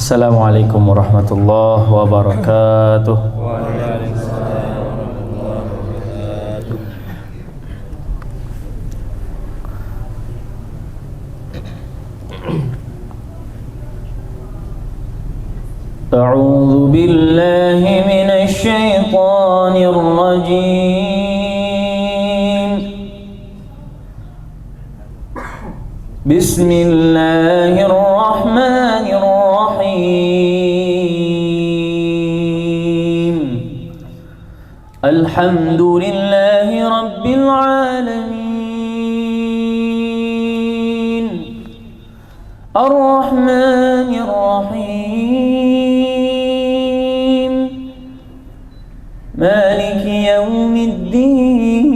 Assalamualaikum warahmatullahi wabarakatuh. A'udzu billahi minasy syaithanir rajim. Bismillahirrahmanirrahim. Alhamdulillahi rabbil alamin. Ar-Rahmanir Rahim. Maliki yaumiddin.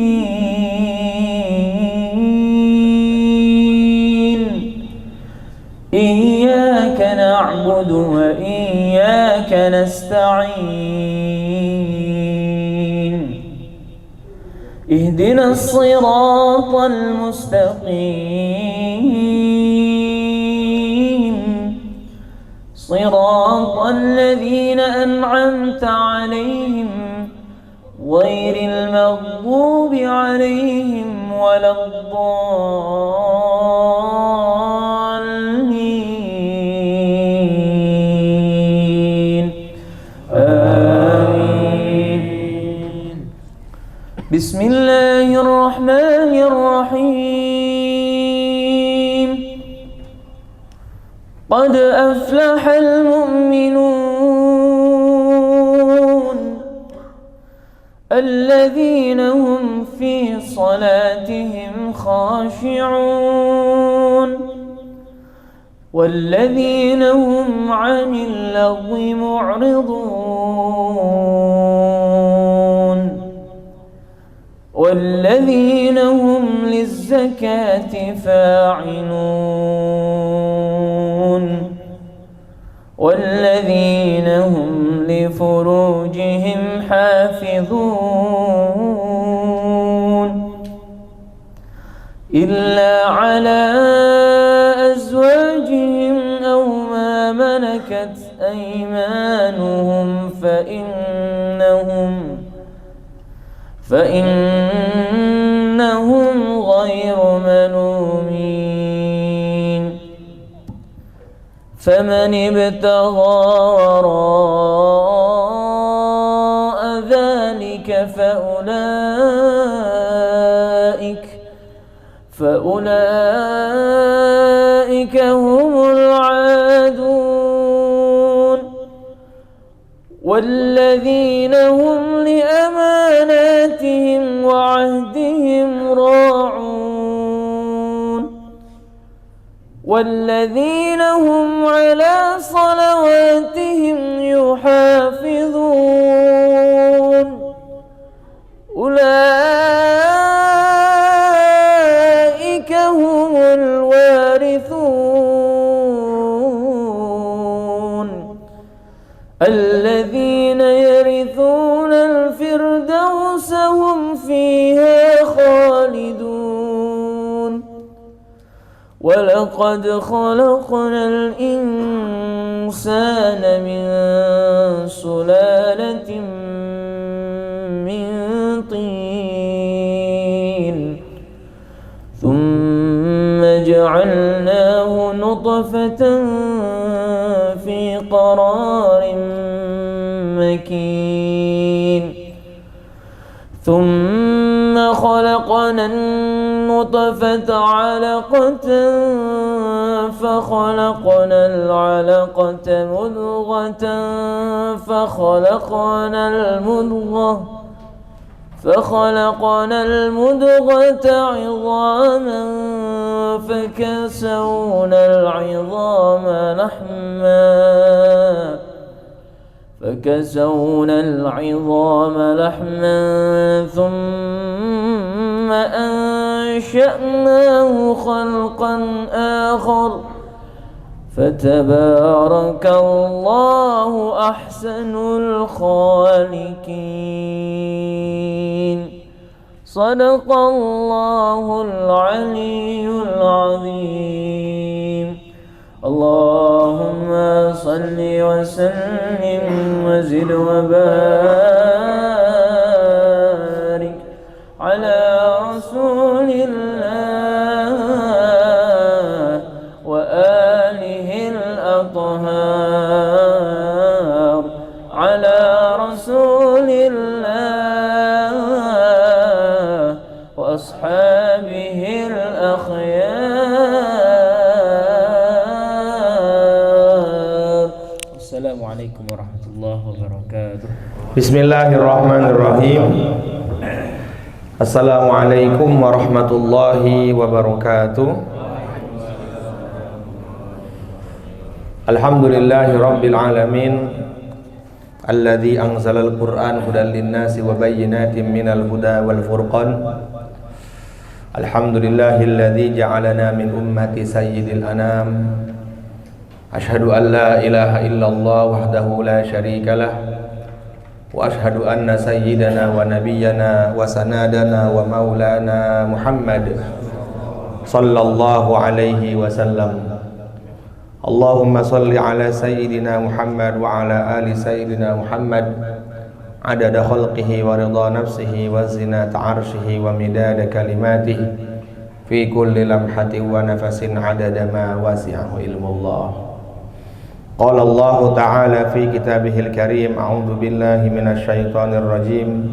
Iyyaka na'budu wa iyyaka nasta'in. Ihdinas siratal mustaqim. Siratal ladzina an'amta 'alaihim ghairil maghdubi 'alaihim waladdallin. Amin. Bismillahirrahmanirrahim. Qad aflahal mu'minun alladhina hum fi salatihim khashi'un walladhina hum 'anil lagwi mu'ridun walladhina hum lizzakati fa'ilun والذين هم لفروجهم حافظون إلا على أزواجهم أو ما ملكت أيمانهم فإنهم غير ملومين فمن ابتغى وراء ذلك فأولئك هم العادون والذين هم لأماناتهم وعهدهم راعون والذين هم على صلواتهم يحافظون أولئك هم الوارثون الذين يرثون الفردوس هم فيها خالدون ولقد خلقنا الإنسان من سلالة من طين ثم جعلناه نطفة في قرار مكين ثم خلقنا النطفة علقة فخلقنا العلقة مضغة فخلقنا المضغة عظاما فكسونا العظام لحما ثم أنشأناه خلقا آخر فتبارك الله أحسن الخالقين. صدق الله العلي العظيم. اللهم صل وسلم وزد وبارك على رسول الله وآله الأطهار على رسول الله وأصحابه الأخيار. السلام عليكم ورحمة الله وبركاته. Bismillahirrahmanirrahim. Assalamualaikum warahmatullahi wabarakatuh. Alhamdulillahi rabbil alamin, alladzi anzalal qur'an hudan linnasi wa bayyinatin minal huda wal furqan. Alhamdulillahilladzi ja'alana min ummati sayyidil anam. Ashhadu an la ilaha illallah wahdahu la syarikalah, wa ashhadu anna sayyidana wa nabiyyana wa sanadana wa maulana Muhammad sallallahu alaihi wasallam. Allahumma salli ala sayyidina Muhammad wa ala ali sayyidina Muhammad adada khalqihi wa ridha nafsihi wa zinata arshihi wa midada kalimatihi fi kulli lamhatin wa nafasin adada ma wasi'ahu ilmullah. Qala Allah Ta'ala fi kitabihil karim, a'udzu billahi minasy syaithanir rajim.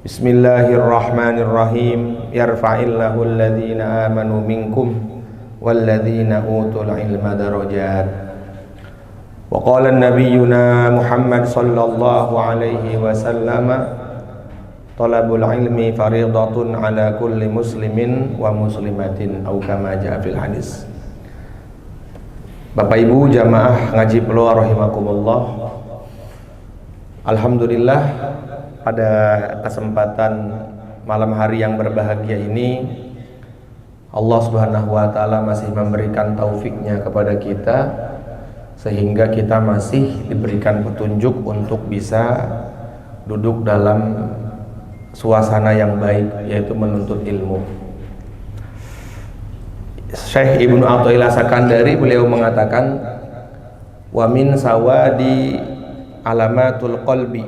Bismillahirrahmanirrahim. Yarfa'illahu alladhina amanu minkum walladhina utul ilma darajat. Wa qala nabiyyuna Muhammad sallallahu alaihi wasallam, talabul ilmi fariidatun ala kulli muslimin wa muslimatin, atau kama jaa fil hadis. Bapak Ibu jamaah ngaji peluar rahimakumullah. Alhamdulillah, pada kesempatan malam hari yang berbahagia ini Allah Subhanahu wa taala masih memberikan taufiknya kepada kita, sehingga kita masih diberikan petunjuk untuk bisa duduk dalam suasana yang baik, yaitu menuntut ilmu. Syekh Ibnu Athaillah Sakandari beliau mengatakan, wa min sawadi alamatul qalbi,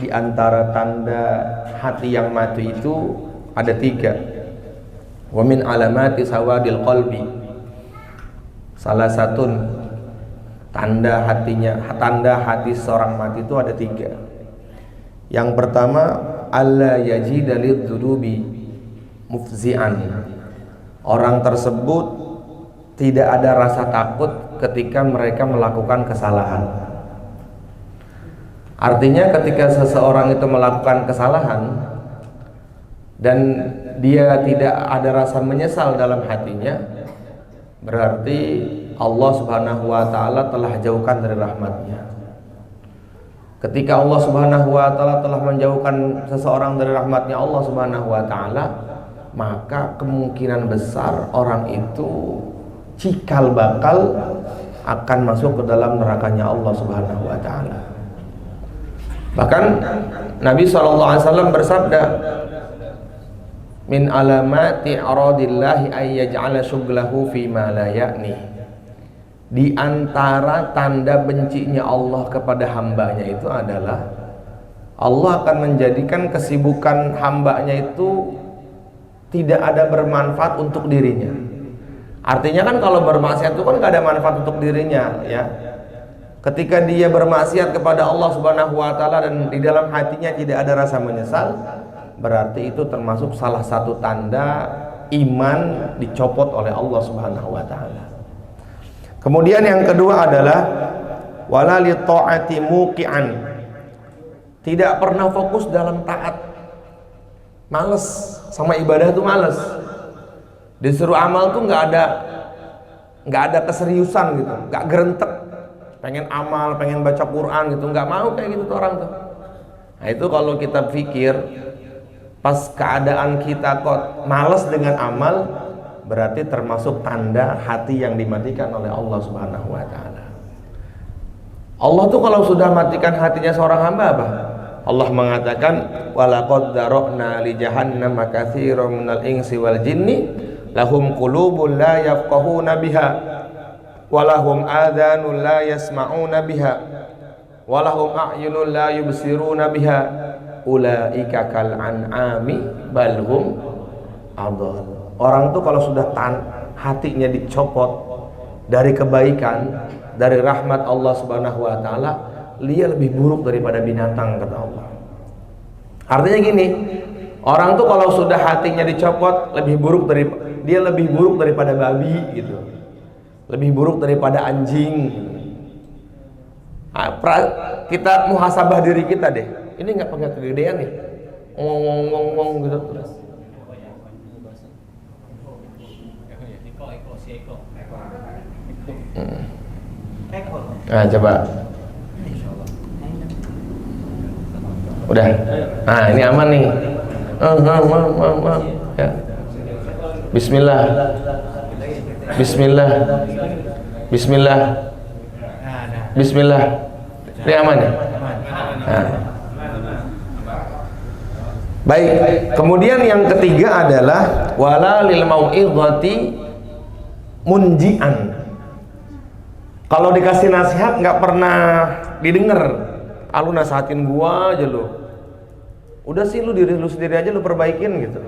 di antara tanda hati yang mati itu ada 3. Wa min alamati sawadil qalbi, salah satu tanda hati seorang mati itu ada 3. Yang pertama, alla yajida lidzunubi mufzi'an, orang tersebut tidak ada rasa takut ketika mereka melakukan kesalahan. Artinya ketika seseorang itu melakukan kesalahan dan dia tidak ada rasa menyesal dalam hatinya, berarti Allah Subhanahu wa taala telah jauhkan dari rahmatnya. Ketika Allah Subhanahu wa taala telah menjauhkan seseorang dari rahmatnya Allah Subhanahu wa taala, maka kemungkinan besar orang itu cikal bakal akan masuk ke dalam nerakanya Allah Subhanahu wa taala. Bahkan Nabi SAW bersabda, min alamati aradillahi ay yaj'ala syughlahu fi ma la ya'ni. Di antara tanda bencinya Allah kepada hambanya itu adalah Allah akan menjadikan kesibukan hambanya itu tidak ada bermanfaat untuk dirinya. Artinya kan kalau bermaksiat itu kan gak ada manfaat untuk dirinya, ya. Ketika dia bermaksiat kepada Allah Subhanahu wa taala dan di dalam hatinya tidak ada rasa menyesal, berarti itu termasuk salah satu tanda iman dicopot oleh Allah Subhanahu wa taala. Kemudian yang kedua adalah wala li ta'ati muqi'an, tidak pernah fokus dalam taat. Males sama ibadah tuh males. Disuruh amal tuh nggak ada keseriusan gitu, nggak gerentek. Pengen amal, pengen baca Quran gitu, nggak mau kayak gitu tuh orang tuh. Nah itu kalau kita pikir pas keadaan kita kok males dengan amal, berarti termasuk tanda hati yang dimatikan oleh Allah Subhanahu wa taala. Allah tuh kalau sudah matikan hatinya seorang hamba apa? Allah mengatakan walaqad darokna li jahannam katsiran minal insi wal jinni lahum qulubun la yafqahuna biha walahum adhanun la yasma'una biha walahum a'yunun la yubsiruna biha ulaika kal an'ami balhum adall. Orang tuh kalau sudah hatinya dicopot dari kebaikan, dari rahmat Allah Subhanahu wa taala, dia lebih buruk daripada binatang, kata Allah. Artinya gini, orang tuh kalau sudah hatinya dicopot dia lebih buruk daripada babi gitu. Lebih buruk daripada anjing. Kita muhasabah diri kita deh. Ini nggak pakai kegedean nih. Ngomong gitu terus. Nah, coba. Udah. Nah, ini aman nih. Ya. Bismillah. Bismillah. Bismillah. Bismillah. Ini aman ya? Nah. Baik. Kemudian yang ketiga adalah wala lil mau'izati munjian. Kalau dikasih nasihat nggak pernah didengar. Lu nasihatin gua aja lu. Udah sih lu diri lu sendiri aja lu perbaikin gitu.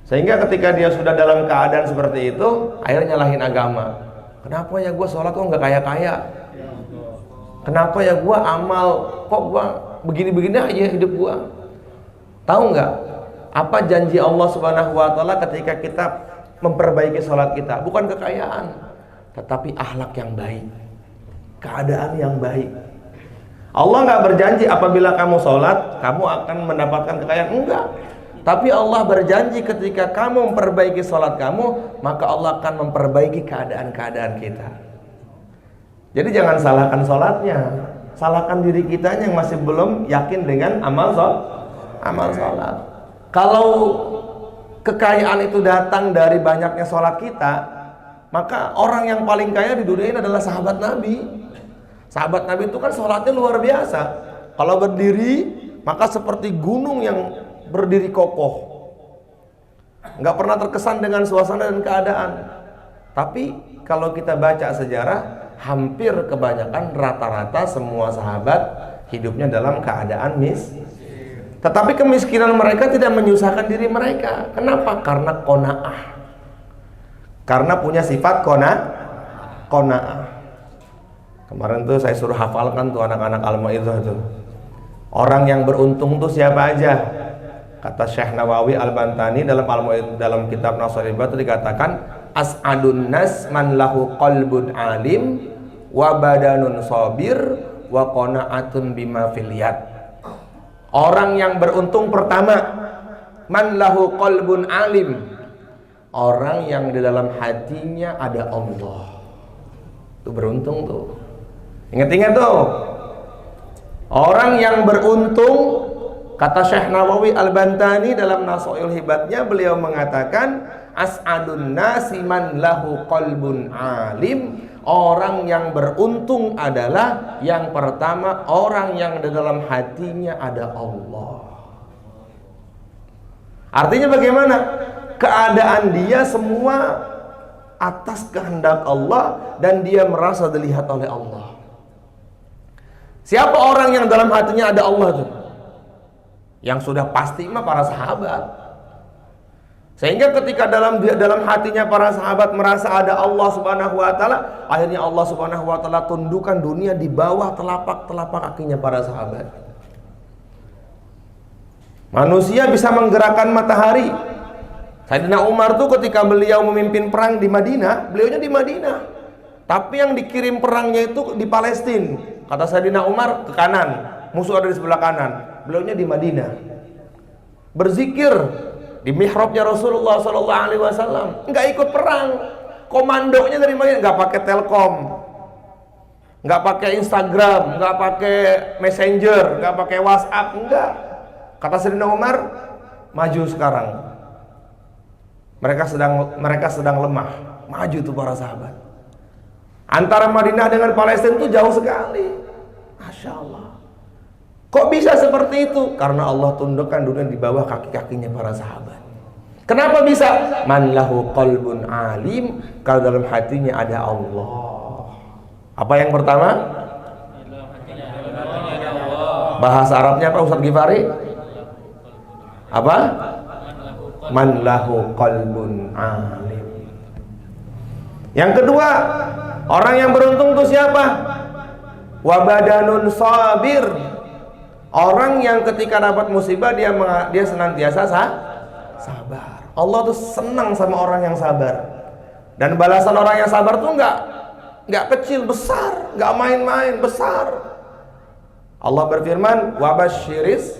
Sehingga ketika dia sudah dalam keadaan seperti itu, akhirnya nyalahin agama. Kenapa ya gua sholat kok nggak kaya-kaya? Kenapa ya gua amal kok gua begini-begini aja hidup gua? Tahu nggak? Apa janji Allah Subhanahu wa taala ketika kita memperbaiki sholat kita? Bukan kekayaan, tetapi akhlak yang baik, keadaan yang baik. Allah nggak berjanji apabila kamu sholat kamu akan mendapatkan kekayaan, enggak. Tapi Allah berjanji ketika kamu memperbaiki sholat kamu, maka Allah akan memperbaiki keadaan-keadaan kita. Jadi jangan salahkan sholatnya, salahkan diri kita yang masih belum yakin dengan amal sholat. Kalau kekayaan itu datang dari banyaknya sholat kita, maka orang yang paling kaya di dunia ini adalah sahabat Nabi. Sahabat Nabi itu kan sholatnya luar biasa. Kalau berdiri, maka seperti gunung yang berdiri kokoh. Nggak pernah terkesan dengan suasana dan keadaan. Tapi kalau kita baca sejarah, hampir kebanyakan rata-rata semua sahabat hidupnya dalam keadaan tetapi kemiskinan mereka tidak menyusahkan diri mereka. Kenapa? Karena qanaah. Karena punya sifat qanaah. Kemarin tuh saya suruh hafalkan tuh anak-anak Al-Mau'izah tuh. Orang yang beruntung tuh siapa aja? Kata Syekh Nawawi Al-Bantani dalam kitab Nasrul Ibad itu dikatakan as'adun nas man lahu qalbun alim wa badanun sabir wa qanaatun bima fil yad. Orang yang beruntung pertama, man lahu qalbun alim, orang yang di dalam hatinya ada Allah. Itu beruntung tuh. Ingat-ingat tuh. Orang yang beruntung, kata Syekh Nawawi Al-Bantani dalam Nasrul Hibatnya, beliau mengatakan as'adun nasi man lahu qalbun alim. Orang yang beruntung adalah yang pertama, orang yang di dalam hatinya ada Allah. Artinya bagaimana? Keadaan dia semua atas kehendak Allah dan dia merasa dilihat oleh Allah. Siapa orang yang dalam hatinya ada Allah tuh? Yang sudah pasti mah para sahabat. Sehingga ketika dalam hatinya para sahabat merasa ada Allah Subhanahu wa taala, akhirnya Allah Subhanahu wa taala tundukkan dunia di bawah telapak kakinya para sahabat. Manusia bisa menggerakkan matahari. Sayyidina Umar tuh ketika beliau memimpin perang di Madinah, beliaunya di Madinah. Tapi yang dikirim perangnya itu di Palestina. Kata Sayyidina Umar, ke kanan, musuh ada di sebelah kanan. Beliaunya di Madinah. Berzikir di mihrabnya Rasulullah SAW, nggak ikut perang. Komandonya dari mana? Nggak pakai Telkom, nggak pakai Instagram, nggak pakai Messenger, nggak pakai WhatsApp, enggak. Kata Sayyidina Umar, maju sekarang. Mereka sedang lemah. Maju tuh para sahabat. Antara Madinah dengan Palestina itu jauh sekali. Masya Allah. Kok bisa seperti itu? Karena Allah tundukkan dunia di bawah kaki-kakinya para sahabat. Kenapa bisa? Man lahu qalbun alim, kalau dalam hatinya ada Allah. Apa yang pertama? Bahasa Arabnya apa Ustaz Gifari? Apa? Man lahu qalbun alim. Yang kedua, orang yang beruntung itu siapa? Wa badanun sabir. Orang yang ketika dapat musibah dia senantiasa sabar. Allah tuh senang sama orang yang sabar. Dan balasan orang yang sabar tuh enggak kecil, besar, enggak main-main, besar. Allah berfirman, "Wa basyiris",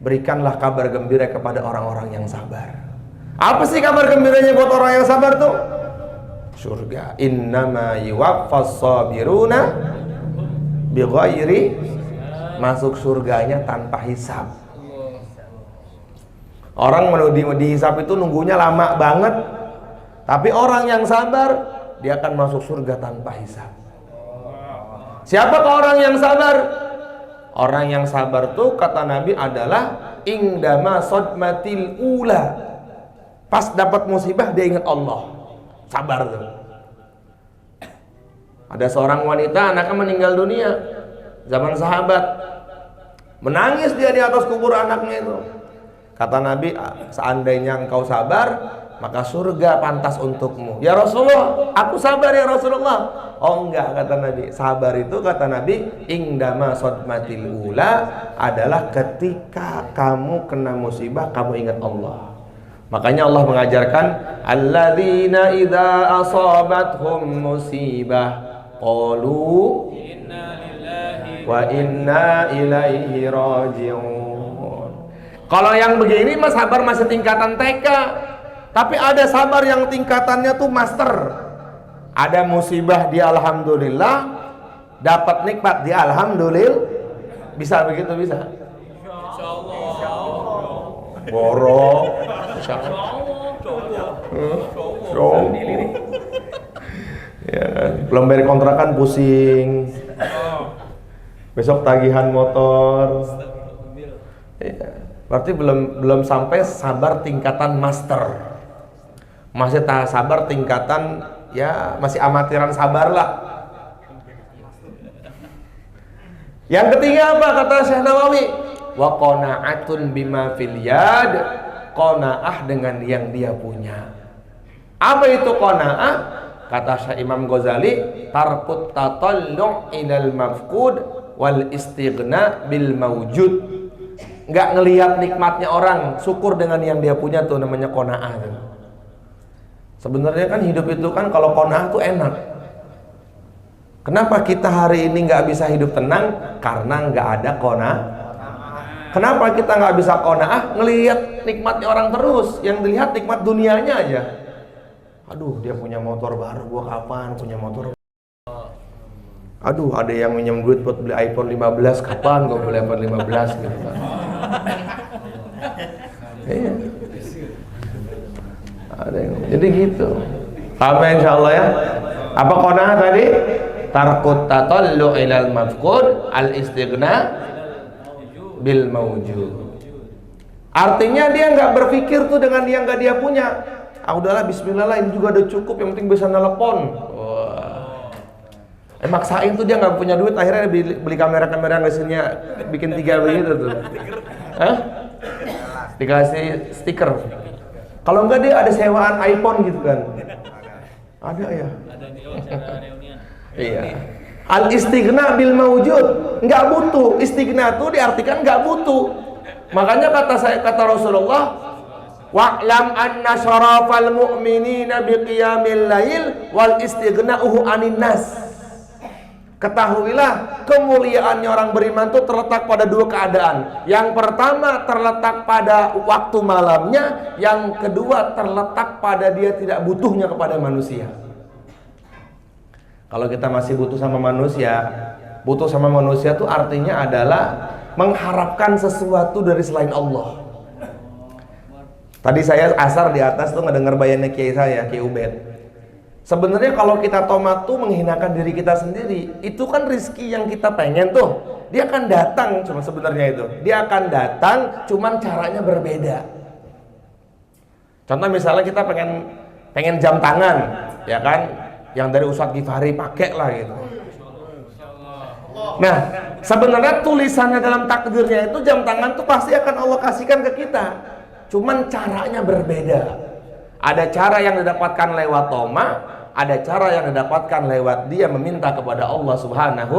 berikanlah kabar gembira kepada orang-orang yang sabar. Apa sih kabar gembiranya buat orang yang sabar tuh? Surga. Innama yuwaffas sabiruna bighairi, masuk surganya tanpa hisab. Orang dihisab itu nunggunya lama banget, tapi orang yang sabar dia akan masuk surga tanpa hisab. Siapakah orang yang sabar? Orang yang sabar tuh kata Nabi adalah indama sodmatil ula, pas dapat musibah dia ingat Allah. Sabar tuh. Ada seorang wanita anaknya meninggal dunia zaman sahabat, menangis dia di atas kubur anaknya itu. Kata Nabi, seandainya engkau sabar, maka surga pantas untukmu. Ya Rasulullah, aku sabar ya Rasulullah. Oh enggak, kata Nabi. Sabar itu kata Nabi, indama sodmatil ula, adalah ketika kamu kena musibah, kamu ingat Allah. Makanya Allah mengajarkan, alladzina idza asabathum musibah qalu inna lillahi wa inna ilaihi raji'un. Kalau yang begini mah sabar masih tingkatan TK. Tapi ada sabar yang tingkatannya tuh master. Ada musibah dia alhamdulillah, dapat nikmat dia alhamdulillah. Bisa begitu, bisa? Insyaallah. Boro. Insyaallah. Ya, belum bayar kontrakan pusing. Besok tagihan motor. Ya. Berarti belum sampai sabar tingkatan master. Masih sabar tingkatan ya masih amatiran sabar lah. Yang ketiga apa kata Syekh Nawawi? Wa qanaatun bima fil yad, qanaah dengan yang dia punya. Apa itu qanaah? Kata Syekh Imam Ghazali, tarkut tatallu' ilal mafqud wal istighna bil mawjud. Nggak ngelihat nikmatnya orang, syukur dengan yang dia punya tuh namanya qanaah tuh. Sebenarnya kan hidup itu kan kalau qanaah tuh enak. Kenapa kita hari ini nggak bisa hidup tenang? Karena nggak ada qanaah. Kenapa kita nggak bisa qanaah? Ngelihat nikmatnya orang terus, yang dilihat nikmat dunianya aja. Aduh, dia punya motor baru, gua kapan punya motor? Aduh, ada yang minjem duit buat beli iPhone 15, kapan gua beli iPhone 15 gitu kan. Iya. Ada yang, jadi gitu. Apa insyaallah ya? Apa qanaah tadi? Tarkut tatallu ilal mafqud al istighna bil mawjud. Artinya dia nggak berpikir tuh dengan yang nggak dia punya. Ah udahlah bismillah lah, ini juga udah cukup, yang penting bisa nelpon. Wah. Maksain tuh dia nggak punya duit, akhirnya beli kamera-kamera mesinnya bikin 3 begitu tuh. Hah? Dikasih stiker. Kalau enggak dia ada sewaan iPhone gitu kan. Ada ya? Ada reunian. Iya. Al istighna bil mawjud, enggak butuh. Istighna tuh diartikan enggak butuh. Makanya kata Rasulullah, wa'lam anna syarafal mu'minina biqiyamil lail wal istighna'uhu anin nas. Ketahuilah kemuliaannya orang beriman itu terletak pada 2 keadaan. Yang pertama terletak pada waktu malamnya, yang kedua terletak pada dia tidak butuhnya kepada manusia. Kalau kita masih butuh sama manusia tuh artinya adalah mengharapkan sesuatu dari selain Allah. Tadi saya asar di atas tuh ngedengar bayannya Kiai saya, Kiai Ubed. Sebenarnya kalau kita tomat tuh menghinakan diri kita sendiri, itu kan rizki yang kita pengen tuh. Dia akan datang, cuma sebenarnya itu. Dia akan datang, cuman caranya berbeda. Contoh misalnya kita pengen jam tangan, ya kan, yang dari Ustadz Ghifari pakai lah gitu. Nah, sebenarnya tulisannya dalam takdirnya itu jam tangan tuh pasti akan Allah kasihkan ke kita. Cuman caranya berbeda. Ada cara yang didapatkan lewat toma, ada cara yang didapatkan lewat dia meminta kepada Allah Subhanahu.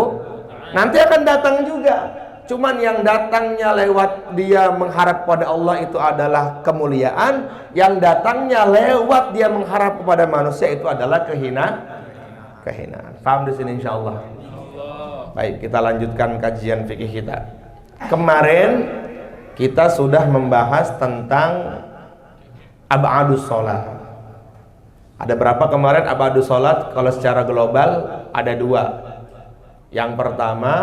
Nanti akan datang juga. Cuman yang datangnya lewat dia mengharap kepada Allah itu adalah kemuliaan, yang datangnya lewat dia mengharap kepada manusia itu adalah kehinaan. Paham di sini insyaallah. Baik, kita lanjutkan kajian fikih kita. Kemarin kita sudah membahas tentang ab'adus sholat. Ada berapa kemarin ab'adus sholat? Kalau secara global ada 2. Yang pertama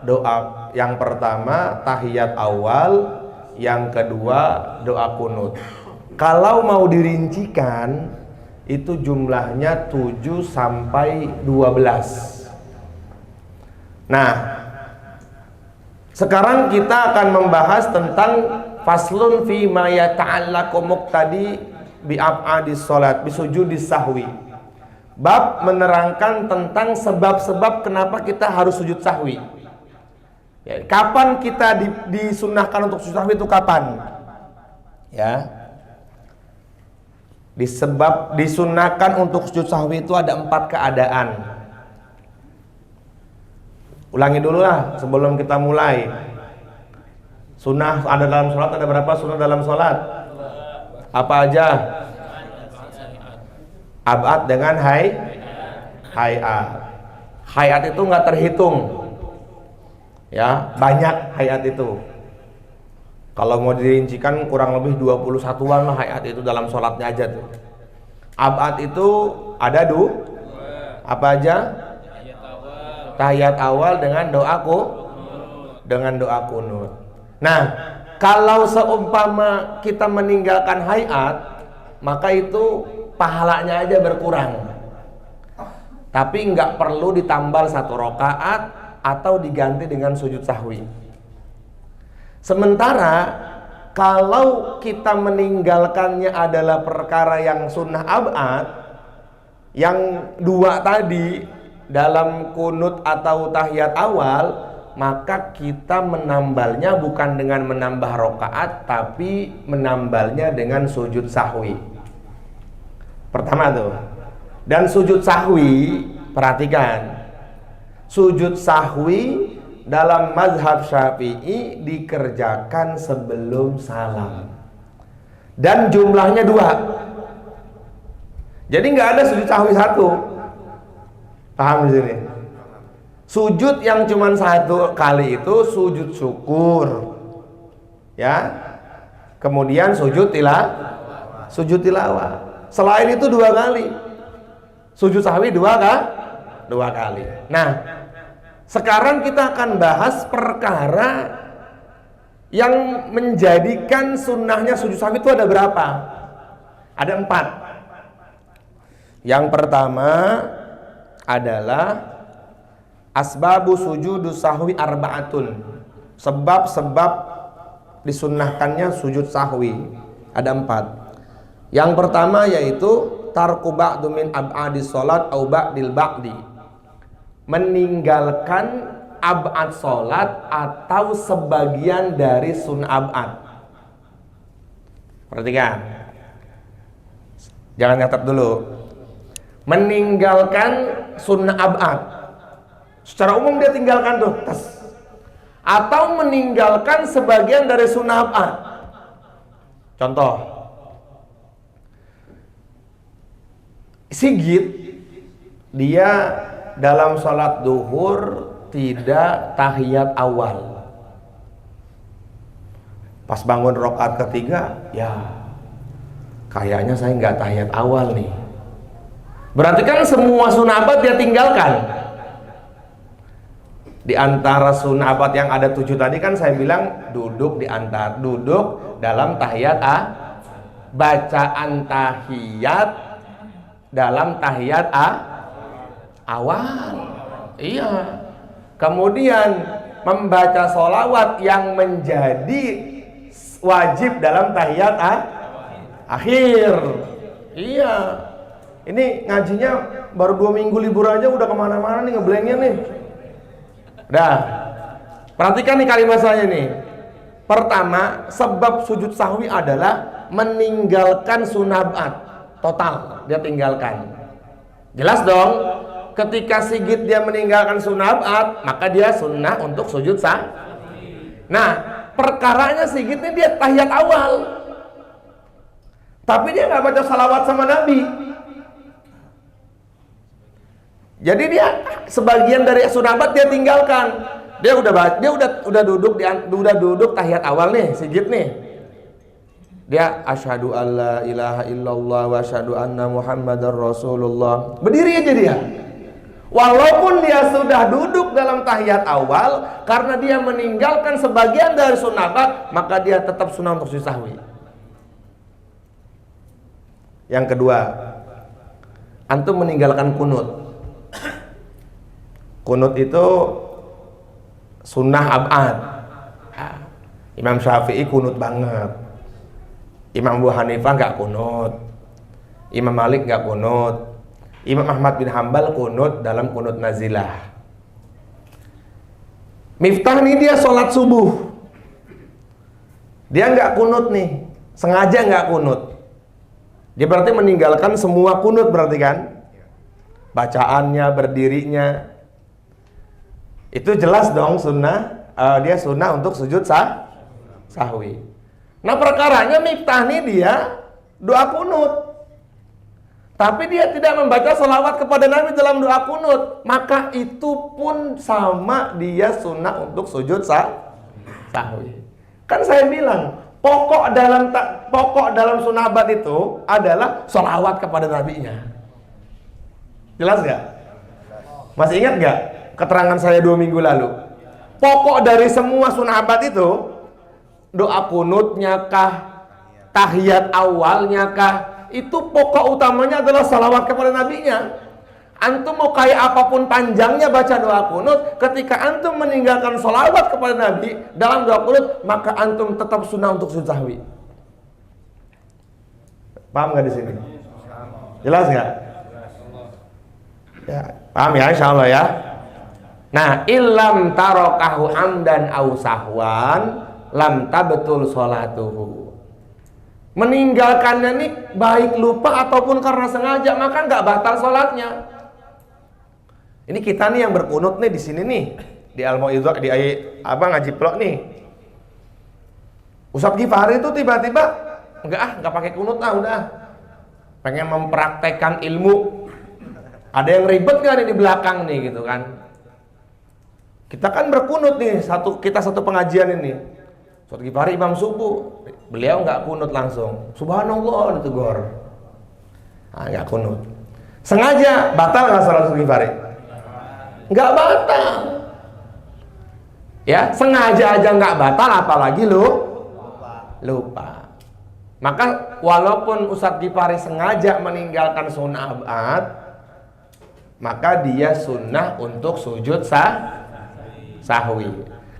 doa, yang pertama tahiyat awal, yang kedua doa kunut. Kalau mau dirincikan itu jumlahnya 7 sampai 12. Nah, sekarang kita akan membahas tentang faslun fi ma yata'allaqu muqtadi bi ab'adis salat bi sujudis sahwi. Bab menerangkan tentang sebab-sebab kenapa kita harus sujud sahwi. Ya, kapan kita disunnahkan untuk sujud sahwi itu kapan? Ya. Disunnahkan untuk sujud sahwi itu ada 4 keadaan. Ulangi dulu lah sebelum kita mulai. Sunnah ada dalam sholat, ada berapa sunnah dalam sholat? Apa aja? Ab'ad dengan hayat. Hayat itu nggak terhitung. Ya, banyak hayat itu. Kalau mau dirincikan kurang lebih 21-an lah hayat itu dalam sholatnya aja tuh. Ab'ad itu ada apa aja? Tahiyat awal dengan doa kunut. Nah, kalau seumpama kita meninggalkan hayat, maka itu pahalanya aja berkurang. Tapi nggak perlu ditambal 1 rakaat atau diganti dengan sujud sahwi. Sementara kalau kita meninggalkannya adalah perkara yang sunnah ab'ad, yang 2 tadi dalam kunut atau tahiyat awal, maka kita menambalnya bukan dengan menambah rakaat, tapi menambalnya dengan sujud sahwi. Pertama tuh. Dan sujud sahwi, perhatikan, sujud sahwi dalam mazhab Syafi'i dikerjakan sebelum salam. Dan jumlahnya 2. Jadi nggak ada sujud sahwi 1. Paham di sini? Sujud yang cuma 1 kali itu sujud syukur, ya. Kemudian sujud tilawah. Selain itu 2 kali. Sujud sahwi 2 kali. Nah, sekarang kita akan bahas perkara yang menjadikan sunnahnya sujud sahwi itu ada berapa? Ada 4. Yang pertama adalah asbabu sujudus sahwi arba'atun. Sebab-sebab disunnahkannya sujud sahwi ada 4. Yang pertama yaitu tarku ba'du min ab'adis salat au ba'dil ba'di. Meninggalkan ab'ad salat atau sebagian dari sunnah ab'ad. Perhatikan. Jangan nyatet dulu. Meninggalkan sunnah ab'ad, secara umum dia tinggalkan tuh, atau meninggalkan sebagian dari sunnah ab'ad. Contoh, Sigit, dia dalam sholat duhur tidak tahiyat awal. Pas bangun rakaat ketiga, ya kayaknya saya nggak tahiyat awal nih. Berarti kan semua sunnah abad dia tinggalkan. Di antara sunnah abad yang ada 7 tadi kan saya bilang duduk dalam tahiyat bacaan tahiyat dalam tahiyat awal. Iya. Kemudian membaca sholawat yang menjadi wajib dalam tahiyat akhir. Iya. Ini ngajinya baru 2 minggu libur aja udah kemana-mana nih ngeblanknya nih. Udah. Perhatikan nih kalimat saya nih. Pertama, sebab sujud sahwi adalah meninggalkan sunnahat total. Dia tinggalkan. Jelas dong. Ketika Sigit dia meninggalkan sunnahat, maka dia sunnah untuk sujud sahwi. Nah, perkaranya Sigit ini dia tahiyat awal. Tapi dia nggak baca salawat sama Nabi. Jadi dia sebagian dari sunnahat dia tinggalkan. Dia udah duduk tahiyat awal nih, Sigit nih. Dia asyhadu alla ilaha illallah wa asyhadu anna muhammadar rasulullah. Berdiri aja dia. Walaupun dia sudah duduk dalam tahiyat awal, karena dia meninggalkan sebagian dari sunnahat, maka dia tetap sunnah untuk sujud sahwi. Yang kedua, antum meninggalkan kunut. Kunut itu sunnah abad. Imam Syafi'i kunut banget. Imam Abu Hanifah nggak kunut. Imam Malik nggak kunut. Imam Ahmad bin Hambal kunut dalam kunut nazilah. Miftah nih dia sholat subuh. Dia nggak kunut nih, sengaja nggak kunut. Dia berarti meninggalkan semua kunut berarti kan? Bacaannya, berdirinya. Itu jelas dong sunnah. Dia sunnah untuk sujud sahwi. Nah perkaranya Miftah nih dia doa kunut. Tapi dia tidak membaca sholawat kepada Nabi dalam doa kunut. Maka itu pun sama dia sunnah untuk sujud sahwi. Kan saya bilang pokok dalam sunnahat itu adalah sholawat kepada Nabi-nya. Jelas gak? Masih ingat gak keterangan saya 2 minggu lalu? Pokok dari semua sunnahat itu, doa kunutnya kah, tahiyat awalnya kah, itu pokok utamanya adalah salawat kepada Nabi-nya. Antum mau kayak apapun panjangnya baca doa kunut, ketika antum meninggalkan salawat kepada Nabi dalam doa kunut, maka antum tetap sunnah untuk sujud sahwi. Paham gak di sini? Jelas gak? Ya, paham ya insyaallah ya. Nah, illam tarakahu amdan au sahwan lam tabtul sholatuhu. Meninggalkannya nih baik lupa ataupun karena sengaja, maka nggak batal sholatnya. Ini kita nih yang berkunut nih di sini nih di Al-Mau'izah di ngaji plok nih. Ustadz Ghifari itu tiba-tiba nggak pakai kunut udah pengen mempraktekkan ilmu. Ada yang ribet nggak nih di belakang nih gitu kan? Kita kan berkunut nih kita satu pengajian ini. Ustadz Ghifari imam subuh, beliau nggak kunut langsung. Subhanallah ditegur. Nggak kunut. Sengaja batal nggak sholat Ustadz Ghifari? Nggak batal. Ya sengaja aja nggak batal, apalagi lupa. Maka walaupun Ustadz Ghifari sengaja meninggalkan sunnahat, maka dia sunnah untuk sujud sahwi.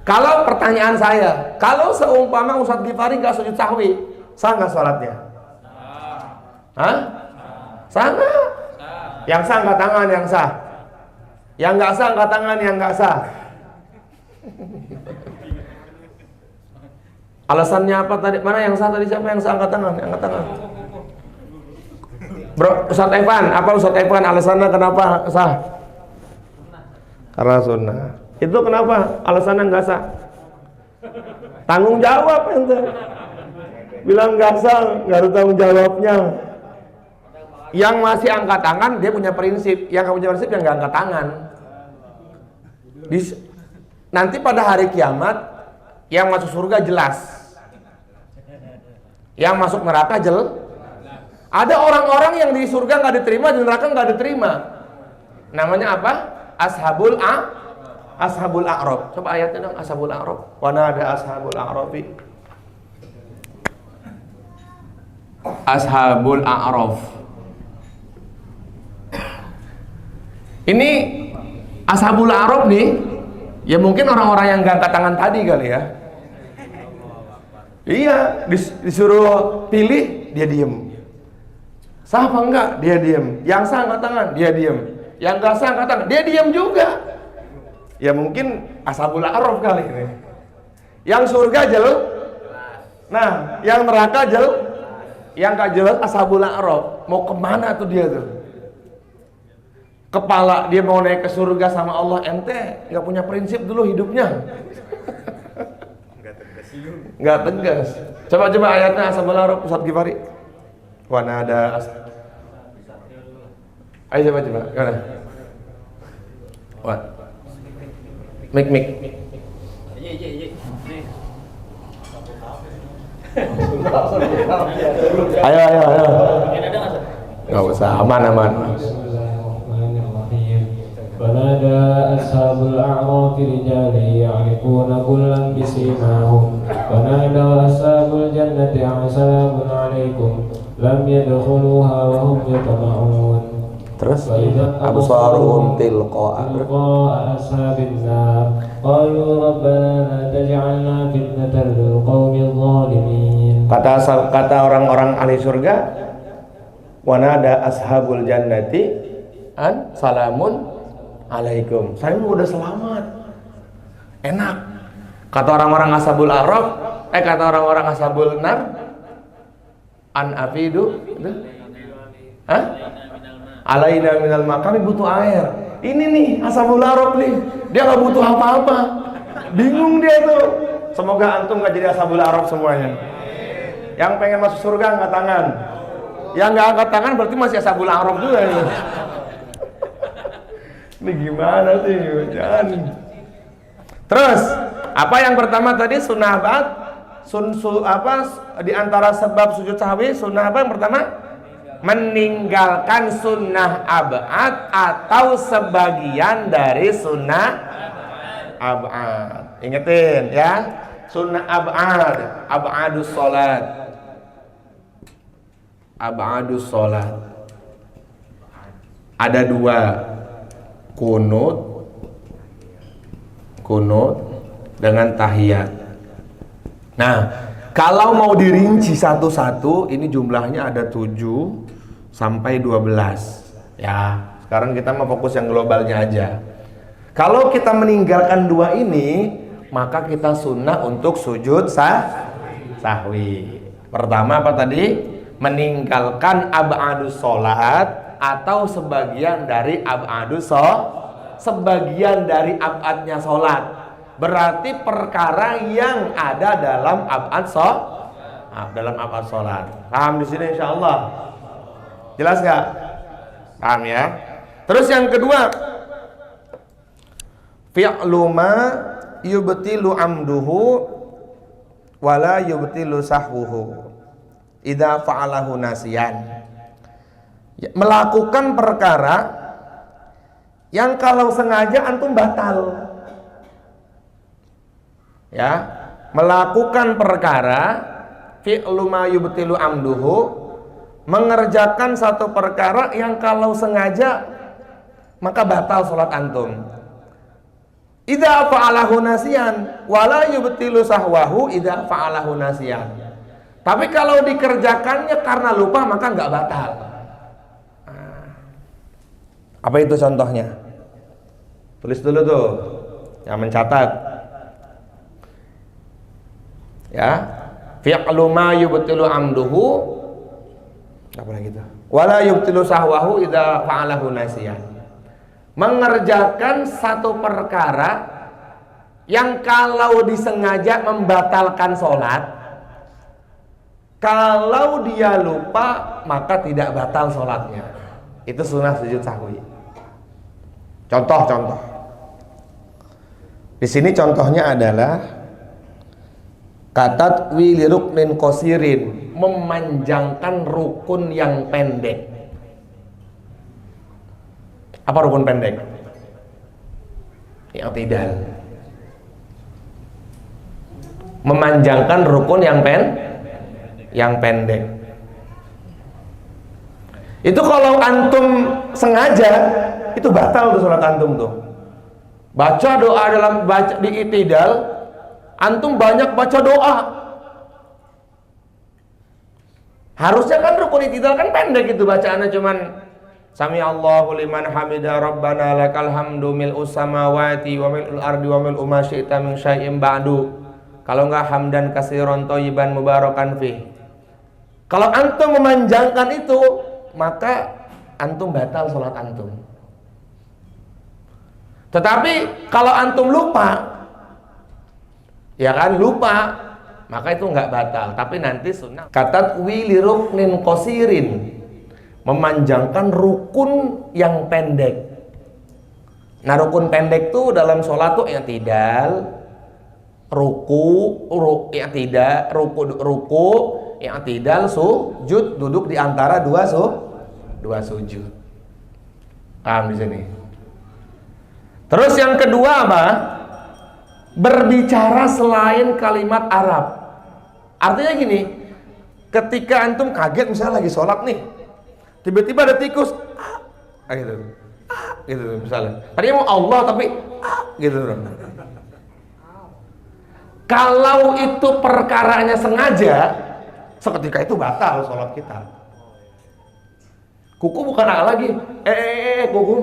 Kalau pertanyaan saya, kalau seumpama Ustadz Ghifari nggak sujud sahwi, sah nggak sholatnya? Hah? Sah nggak? Yang sah angkat tangan, yang sah. Yang nggak sah angkat tangan, yang nggak sah. Alasannya apa tadi? Mana yang sah tadi? Siapa yang sah angkat tangan? Yang angkat tangan. Bro, Ustadz Evan, apa Ustadz Evan alasannya kenapa sah? Karena sunnah. Itu kenapa alasannya nggak sah? Tanggung jawab ente. Bilang nggak sah, nggak ada tanggung jawabnya. Yang masih angkat tangan dia punya prinsip. Yang nggak punya prinsip yang nggak angkat tangan. Nanti pada hari kiamat yang masuk surga jelas, yang masuk neraka jelas. Ada orang-orang yang di surga nggak diterima, di neraka nggak diterima. Namanya apa? Ashabul A'raf. Coba ayatnya dong, Ashabul A'raf. Wana ada Ashabul A'rafi. Ashabul A'raf. Ini Ashabul A'raf nih, ya mungkin orang-orang yang nggak angkat tangan tadi kali ya. Iya, disuruh pilih, dia diem. Sah apa enggak? Dia diem. Yang sah angkat tangan, dia diem. Yang enggak sah angkat tangan, dia diem juga. Ya mungkin ashabul a'raf kali ini. Yang surga jelas. Nah, yang neraka jelas. Yang enggak jelas ashabul a'raf. Mau kemana tuh dia tuh? Kepala dia mau naik ke surga sama Allah, ente nggak punya prinsip dulu hidupnya. Nggak tegas. Coba ayatnya ashabul a'raf, Ustaz Gifari. Wana ada ayo coba gimana? What? Mik. Ayo. Nggak usah, aman. فنادى أصحاب الأعراف رجالا يعرفون كلا بسيماهم ونادى أصحاب الجنة سلام عليكم لم يدخلوها وهم يطمعون. Terus absaruhum tilqa'a ashabin nar qalu rabbana la taj'alna fitnatan lil qaumil zalimin. Kata orang-orang ahli surga, wa nada ashabul jannati an salamun alaikum. Saya udah selamat. Enak. Kata orang-orang ashabul a'raf, kata orang-orang ashabul nar an afidu. Alaina minal ma, kami butuh air. Ini nih ashabul a'raf nih, dia nggak butuh apa-apa. Bingung dia tuh. Semoga antum nggak jadi ashabul a'raf semuanya. Yang pengen masuk surga angkat tangan. Yang nggak angkat tangan berarti masih ashabul a'raf juga ini. Ini gimana sih? Jangan. Terus apa yang pertama tadi sunnah ba'd? Di antara sebab sujud sahwi sunnah apa yang pertama? Meninggalkan sunnah ab'ad atau sebagian dari sunnah ab'ad. Ingetin ya, sunnah ab'adus sholat. Ab'adus sholat ada dua, kunut dengan tahiyat. Nah, kalau mau dirinci satu-satu, ini jumlahnya ada 7 sampai 12. Ya, sekarang kita mau fokus yang globalnya aja. Kalau kita meninggalkan dua ini, maka kita sunnah untuk sujud sahwi. Pertama apa tadi? Meninggalkan ab'adus sholat atau sebagian dari ab'adus sebagian dari ab'adnya sholat. Berarti perkara yang ada dalam ab'ad sholat. Paham di sini insyaallah? Jelas nggak? Paham ya? Terus yang kedua, fi'lu ma yubtilu amduhu wala yubtilu sahwuhu idza fa'alahu nasiyan. Melakukan perkara yang kalau sengaja antum batal. Ya, melakukan perkara fi'lu ma yubtilu amduhu, mengerjakan satu perkara yang kalau sengaja maka batal sholat antum. Idza fa'alahu nasiyan wala yubtilu sahwahu idza fa'alahu nasiyan. Tapi kalau dikerjakannya karena lupa maka enggak batal. Apa itu contohnya? Tulis dulu tuh yang mencatat. Ya, fi'lu ma yubtilu amduhu, apa lagi itu? Wala yubtilu sahwahu idza fa'alahu nasiyan. Mengerjakan satu perkara yang kalau disengaja membatalkan sholat, kalau dia lupa maka tidak batal sholatnya. Itu sunnah sujud sahwi. Contoh. Di sini contohnya adalah kata wili ruknin qasirin, memanjangkan rukun yang pendek. Apa rukun pendek? I'tidal. Memanjangkan rukun yang pendek. Itu kalau antum sengaja, itu batal tuh sholat antum tuh. Baca doa di i'tidal, antum banyak baca doa. Harusnya kan rukun i'tidal kan pendek gitu bacaannya, cuman Sami Allahu liman hamida rabbana lakal hamdu mil'us samawati wa mil'ul ardi wa mil'u ma syi'ta min syai'in ba'du. Kalau enggak hamdan katsiran thayyiban mubarakan fi. Kalau antum memanjangkan itu, maka antum batal salat antum. Tetapi kalau antum lupa, ya kan lupa, maka itu enggak batal, tapi nanti sunnah. Kata wi li ruknin qasirin, memanjangkan rukun yang pendek. Nah, rukun pendek tuh dalam sholat tuh i'tidal, ruku, i'tidal, sujud, duduk di antara dua sujud. Paham di sini? Terus yang kedua apa? Berbicara selain kalimat Arab. Artinya gini, ketika antum kaget misalnya lagi sholat nih, tiba-tiba ada tikus, gitu misalnya. Tadinya mau Allah tapi gitu. Kalau itu perkaranya sengaja, seketika itu batal sholat kita. Kuku bukan lagi, kuku,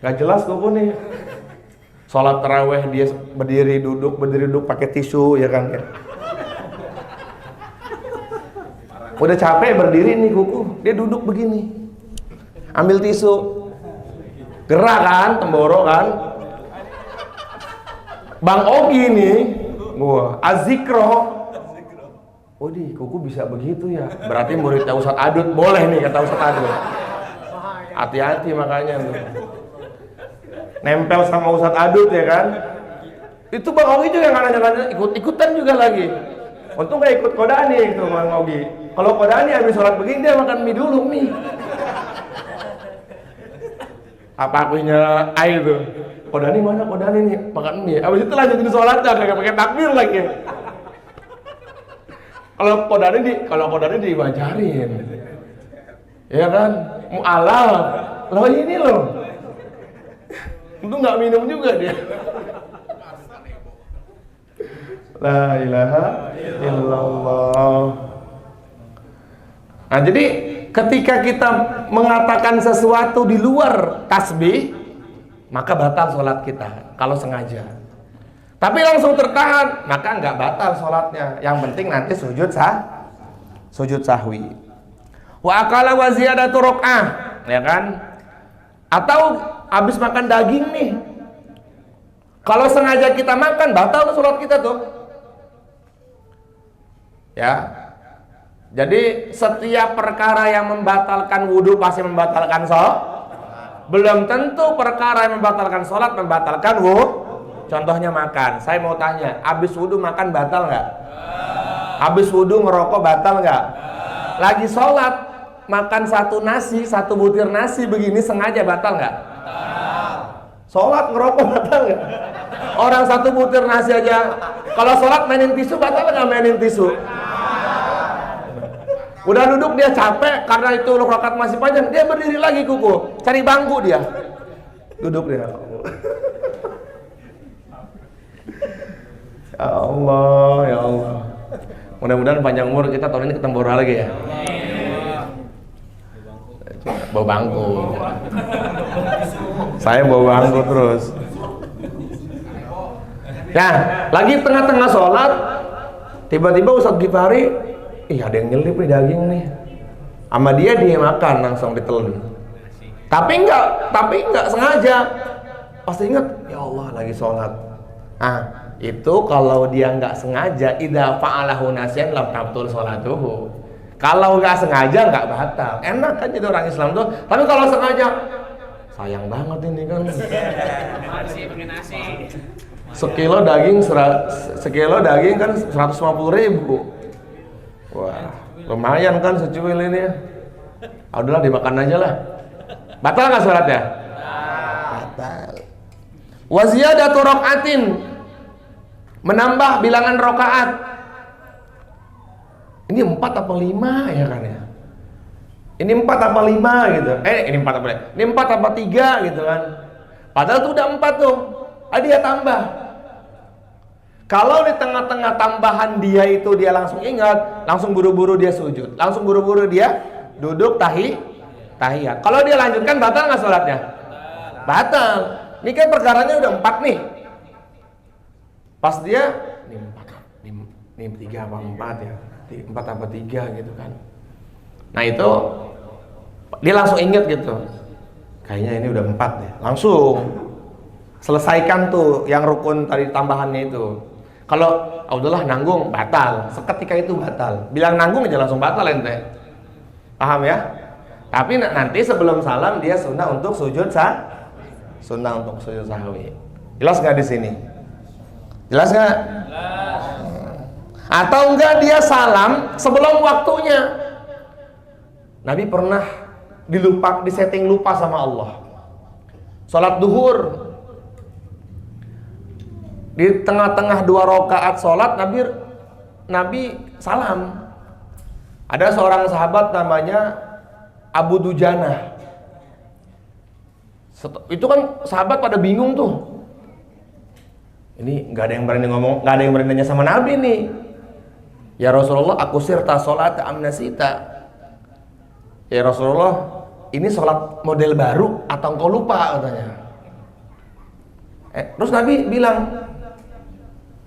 nggak jelas kuku nih. Sholat taraweh dia berdiri duduk pakai tisu, ya kan? Udah capek berdiri nih kuku, dia duduk begini, ambil tisu, gerak kan, temboro kan. Bang Ogi nih, wah, azikro. Oh di, kuku bisa begitu ya. Berarti muridnya Ustadz Adut boleh nih, kata Ustadz Adut. Hati-hati makanya tuh. Nempel sama Ustadz Adut ya kan. Itu Bang Ogi juga nanya-nanya, ikut-ikutan juga lagi. Untung gak ikut Kodani itu Bang Ogi. Kalau Kodani habis sholat begini dia makan mie dulu, mie. Apa akunya air tuh. Kodani mana? Kodani nih makan mie. Habis itu lanjutin sholatnya kagak pakai takbir lagi. Kalau Kodani diwajarin. Ya kan? Mu'alaf. Loh ini loh. Itu nggak minum juga dia. La ilaha illallah. Nah, jadi ketika kita mengatakan sesuatu di luar tasbih, maka batal sholat kita kalau sengaja. Tapi langsung tertahan, maka nggak batal sholatnya. Yang penting nanti sujud sahwi. Wa akala wa ziyadatu rok'ah, ya kan? Atau habis makan daging nih, kalau sengaja kita makan, batal sholat kita tuh. Ya. Jadi setiap perkara yang membatalkan wudhu pasti membatalkan sholat. Belum tentu perkara yang membatalkan sholat membatalkan wudhu. Contohnya makan. Saya mau tanya, habis wudhu makan batal nggak? Habis wudhu ngerokok batal nggak? Lagi sholat makan satu butir nasi begini sengaja batal nggak? Sholat ngerokok batal nggak? Orang satu butir nasi aja. Kalau sholat mainin tisu batal nggak mainin tisu? Udah duduk dia capek karena itu rakaat masih panjang, dia berdiri lagi kuku, cari bangku dia. Duduk dia. Ya Allah, ya Allah. Mudah-mudahan panjang umur kita tahun ini ketemu lagi ya. Bawa bangku. Saya bawa bangku terus. Nah, lagi tengah-tengah sholat, tiba-tiba Ustadz Gifari, ada yang nyelip nih daging nih. Sama dia makan langsung ditelan. Tapi enggak sengaja. Pasti ingat, ya Allah lagi sholat. Itu kalau dia enggak sengaja, idza fa'alahu nasyan lam tabtul sholatuhu. Kalau enggak sengaja enggak batal. Enak kan jadi orang Islam tuh. Tapi kalau sengaja, sayang banget ini kan. Sekilo daging kan 150.000. Wah, lumayan kan secuil ini ya. Udahlah dimakan aja lah. Batal nggak sholatnya? Batal. Wa ziyadatu raka'atin, menambah bilangan rakaat. Ini 4 apa 5 ya kan ya? Ini 4 apa 5 gitu. Ini 4 apa 5? Ini 4 apa 3 gitu kan. Padahal tuh udah 4 tuh. Dia tambah. Kalau di tengah-tengah tambahan dia itu dia langsung ingat, langsung buru-buru dia sujud, langsung buru-buru dia duduk tahiyat. Kalau dia lanjutkan batal nggak sholatnya? Batal. Ini kan perkaranya udah 4 nih. Pas dia ini 3 apa 4 ya? 4 apa 3 gitu kan. Nah itu dia langsung ingat gitu. Kayaknya ini udah 4 deh. Langsung selesaikan tuh yang rukun tadi tambahannya itu. Kalau udahlah nanggung, batal. Seketika itu batal. Bilang nanggung aja langsung batal ente. Paham ya? Tapi nanti sebelum salam dia sunnah untuk sujud sahwi. Jelas nggak di sini? Jelas nggak? Jelas. Atau enggak dia salam sebelum waktunya. Nabi pernah disetting lupa sama Allah. Sholat duhur. Di tengah-tengah 2 rakaat sholat Nabi salam. Ada seorang sahabat namanya Abu Dujana. Itu kan sahabat pada bingung tuh. Ini nggak ada yang berani ngomong, nggak ada yang berani nanya sama Nabi nih. Ya Rasulullah, aku sirta sholat amnasita. Ya Rasulullah, ini sholat model baru atau engkau lupa katanya. Terus Nabi bilang,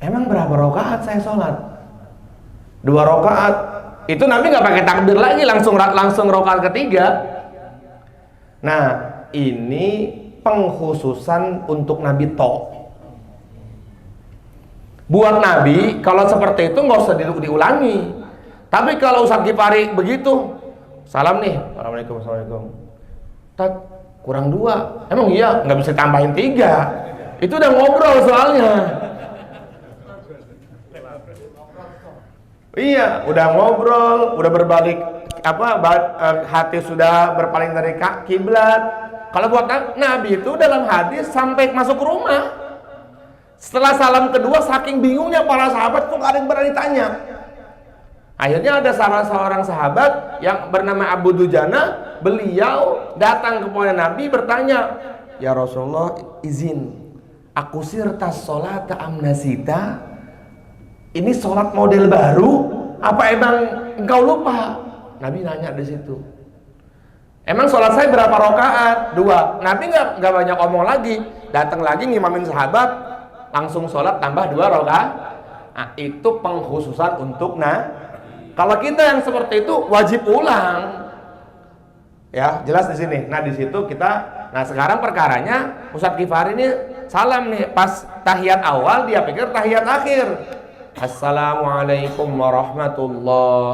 emang berapa rakaat saya sholat? 2 rakaat. Itu Nabi nggak pakai takbir lagi, langsung rakaat ketiga. Nah, ini pengkhususan untuk Nabi Buat Nabi, kalau seperti itu nggak usah diulangi. Tapi kalau Ustadz Gifari begitu, salam nih, assalamualaikum. Kurang 2, emang iya nggak bisa tambahin 3. Itu udah ngobrol soalnya. Iya, udah ngobrol, udah berbalik hati sudah berpaling dari kiblat. Kalau buat Nabi itu dalam hadis sampai masuk ke rumah. Setelah salam kedua, saking bingungnya para sahabat kok gak ada yang berani tanya. Akhirnya ada salah seorang sahabat yang bernama Abu Dujana, beliau datang kepada Nabi bertanya, ya Rasulullah, izin, aku sirtas sholata amnasita. Ini sholat model baru, apa emang engkau lupa? Nabi nanya di situ. Emang sholat saya berapa rakaat? 2. Nabi nggak banyak omong lagi, datang lagi ngimamin sahabat, langsung sholat tambah 2 rakaat. Nah, itu pengkhususan untuk kalau kita yang seperti itu wajib ulang. Ya, jelas di sini. Nah, di situ sekarang perkaranya Ustadz Gifari ini salam nih, pas tahiyat awal dia pikir tahiyat akhir. Assalamualaikum warahmatullah.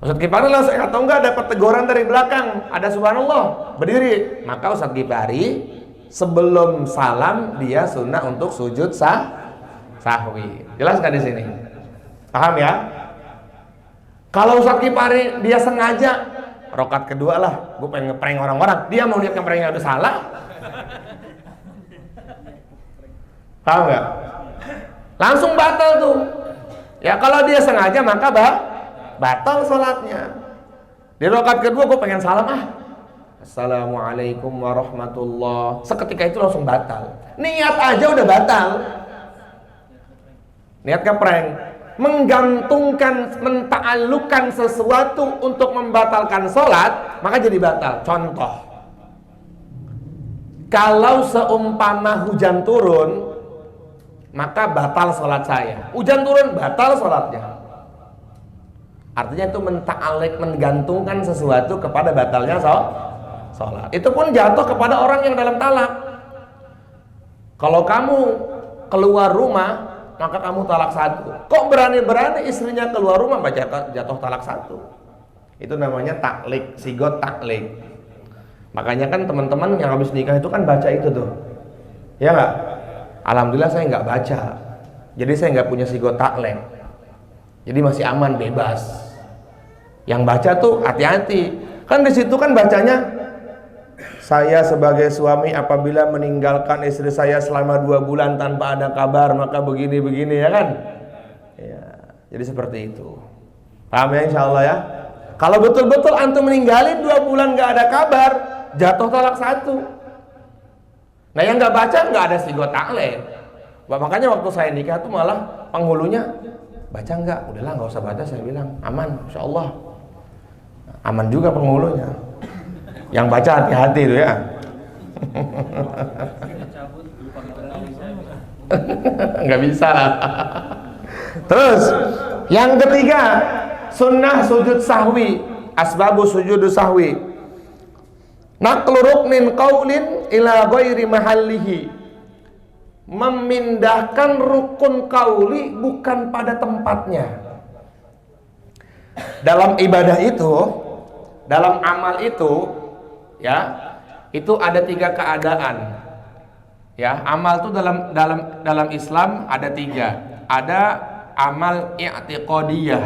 Ustadz Gifari langsung atau enggak dapat teguran dari belakang, ada subhanallah, berdiri. Maka Ustadz Gifari sebelum salam dia sunnah untuk sujud sahwi. Jelas nggak di sini? Paham ya? Kalau Ustadz Gifari dia sengaja rakaat kedua lah, gue pengen ngeprank orang-orang, dia mau lihat ngepranknya udah salah. Paham nggak? Langsung batal tuh. Ya kalau dia sengaja maka batal sholatnya. Di rakaat kedua gue pengen salam Assalamualaikum warahmatullah. Seketika itu langsung batal. Niat aja udah batal. Niat ngeprank, menggantungkan, menta'allukan sesuatu untuk membatalkan sholat, maka jadi batal. Contoh, kalau seumpama hujan turun, maka batal sholat saya. Hujan turun, batal sholatnya. Artinya itu menta'alik, menggantungkan sesuatu kepada batalnya sholat. Itu pun jatuh kepada orang yang dalam talak. Kalau kamu keluar rumah, maka kamu talak 1. Kok berani-berani istrinya keluar rumah, jatuh talak 1. Itu namanya taklik, sigot taklik. Makanya kan teman-teman yang habis nikah itu kan baca itu tuh. Ya nggak? Alhamdulillah saya nggak baca, jadi saya nggak punya sigot taklek, jadi masih aman, bebas. Yang baca tuh hati-hati, kan di situ kan bacanya, saya sebagai suami apabila meninggalkan istri saya selama 2 bulan tanpa ada kabar maka begini-begini, ya kan? Ya, jadi seperti itu. Paham ya insya Allah ya? Kalau betul-betul antum meninggalin 2 bulan nggak ada kabar, jatuh talak 1. Nah yang nggak baca nggak ada sigot taklek. Makanya waktu saya nikah tuh malah penghulunya baca enggak? Udahlah nggak usah baca, saya bilang aman, insya Allah. Aman juga penghulunya. Yang baca hati-hati tuh ya. Nggak bisa. Terus yang ketiga, sunnah sujud sahwi, asbabu sujud sahwi. Naqlu ruknin qaulin ila ghairi mahallihi. Memindahkan rukun kauli bukan pada tempatnya. Dalam ibadah itu, dalam amal itu, ya, itu ada 3 keadaan. Ya, amal itu dalam Islam ada 3. Ada amal i'tiqadiyah.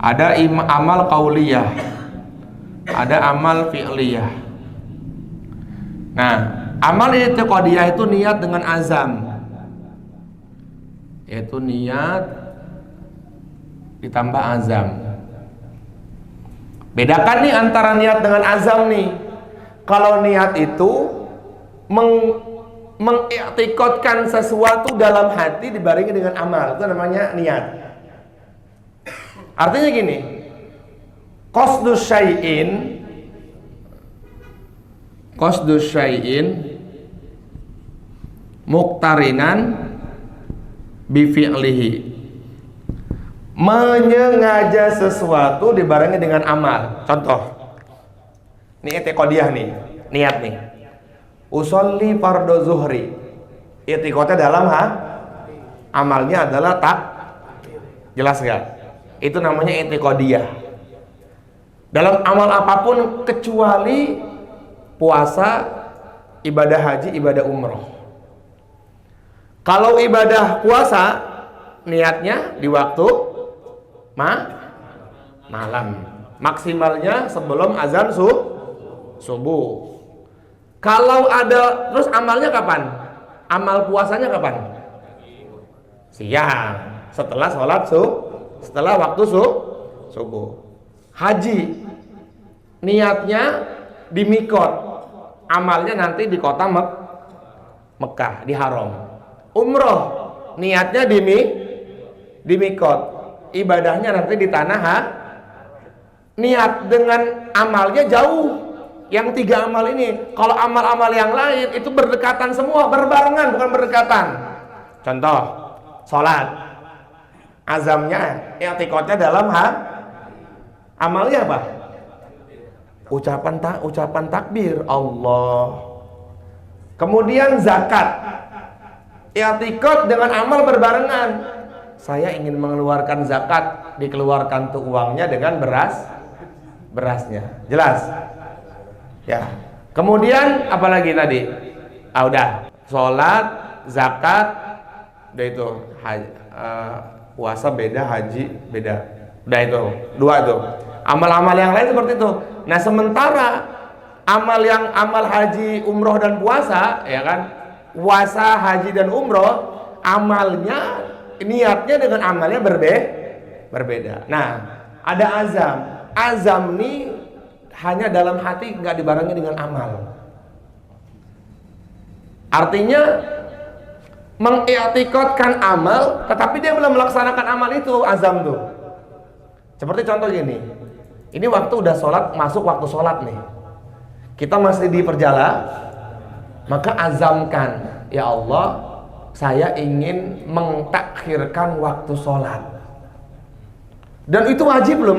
Ada amal qauliyah. Ada amal fi'liyah. Nah, amal i'tiqadiyah itu niat dengan azam. Yaitu niat ditambah azam. Bedakan nih antara niat dengan azam nih. Kalau niat itu mengiktikadkan sesuatu dalam hati dibarengi dengan amal, itu namanya niat. Artinya gini, qasdus syai'in muqtarinan bi fi'lihi. Menyengaja sesuatu dibarengi dengan amal. Contoh, ini i'tiqadiyah nih, niat nih. Usolli fardhu zuhri. I'tiqadnya dalam amalnya adalah tak. Jelas gak? Itu namanya i'tiqadiyah. Dalam amal apapun kecuali puasa, ibadah haji, ibadah umroh. Kalau ibadah puasa niatnya di waktu malam, maksimalnya sebelum azan subuh. Kalau ada, terus amalnya kapan? Amal puasanya kapan? Siang, setelah sholat setelah waktu subuh. Haji niatnya di mikot, amalnya nanti di kota Mekah, di haram. Umroh niatnya di mikot, ibadahnya nanti di tanah niat dengan amalnya jauh. Yang 3 amal ini, kalau amal-amal yang lain itu berdekatan semua, berbarengan bukan berdekatan. Contoh, sholat, azamnya, i'tiqadnya dalam amalnya apa? Ucapan takbir Allah. Kemudian zakat, i'tiqad dengan amal berbarengan. Saya ingin mengeluarkan zakat, dikeluarkan tuh uangnya dengan berasnya. Jelas? Ya. Kemudian apalagi tadi? Udah. Sholat, zakat, udah itu. Puasa beda, haji beda. Udah itu. 2 itu. Amal-amal yang lain seperti itu. Nah, sementara amal haji, umroh dan puasa, ya kan? Puasa, haji dan umroh, amalnya, niatnya dengan amalnya berbeda. Nah, ada azam. Azam nih hanya dalam hati, nggak dibarengi dengan amal. Artinya mengiktikadkan amal, tetapi dia belum melaksanakan amal itu, azam tuh. Seperti contoh gini, ini waktu udah sholat, masuk waktu sholat nih, kita masih di perjalanan, maka azamkan, ya Allah, saya ingin mentakhirkan waktu sholat. Dan itu wajib loh,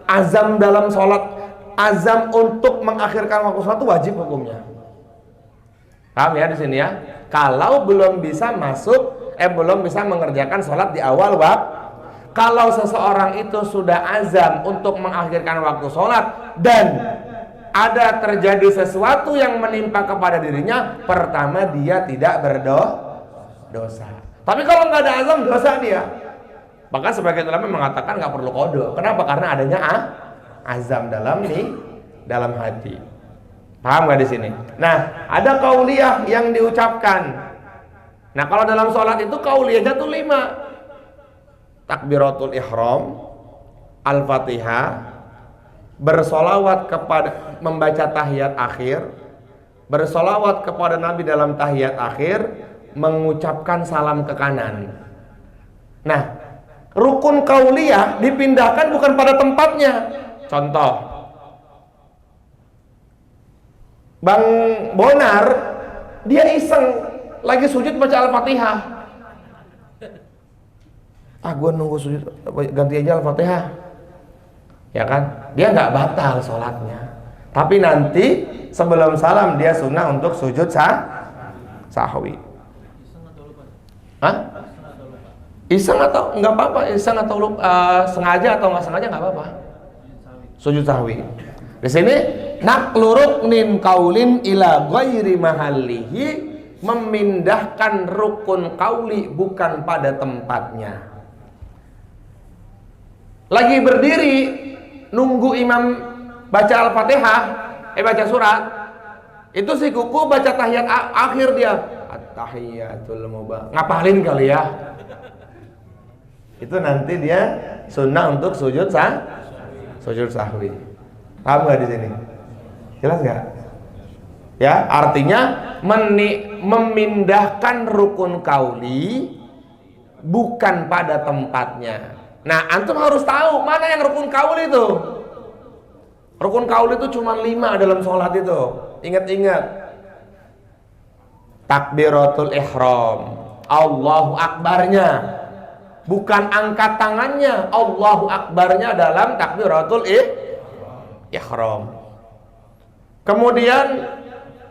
azam dalam sholat. Azam untuk mengakhirkan waktu sholat itu wajib hukumnya. Paham ya di sini ya? Kalau belum bisa belum bisa mengerjakan sholat di awal waktu. Kalau seseorang itu sudah azam untuk mengakhirkan waktu sholat dan ada terjadi sesuatu yang menimpa kepada dirinya, pertama dia tidak berdosa. Tapi kalau nggak ada azam, dosa dia. Bahkan sebagian ulama mengatakan nggak perlu qada. Kenapa? Karena adanya azam dalam hati. Paham nggak di sini? Nah, ada qauliyah yang diucapkan. Nah, kalau dalam sholat itu qauliyahnya tuh 5. Takbiratul ihram, al-fatihah, bersolawat kepada, membaca tahiyat akhir, bersolawat kepada Nabi dalam tahiyat akhir, mengucapkan salam ke kanan. Nah, rukun kauliyah dipindahkan bukan pada tempatnya. Contoh, Bang Bonar, dia iseng lagi sujud baca Al-Fatihah. Gue nunggu sujud, ganti aja Al-Fatihah. Ya kan? Dia nggak batal sholatnya. Tapi nanti sebelum salam dia sunnah untuk sujud sahwi. Hah? Iseng atau nggak apa-apa? Iseng atau sengaja atau nggak sengaja nggak apa-apa. Sujud sahwi. Di sini naqlu ruknin qaulin ila ghairi mahallihi, memindahkan rukun qauli bukan pada tempatnya. Lagi berdiri nunggu imam baca Al-Fatihah, baca surat, itu si kuku baca tahiyat akhir dia, at-tahiyatul mubarak, ngapalin kali ya. Itu nanti dia sunnah untuk sujud sahwi. Paham nggak di sini? Jelas nggak? Ya, artinya memindahkan rukun kauli bukan pada tempatnya. Nah, antum harus tahu mana yang rukun kauli itu. Rukun kauli itu cuma 5 dalam sholat itu. Ingat-ingat. Takbiratul ihram, Allahu akbarnya, bukan angkat tangannya. Allahu akbarnya dalam takbiratul ihram. Kemudian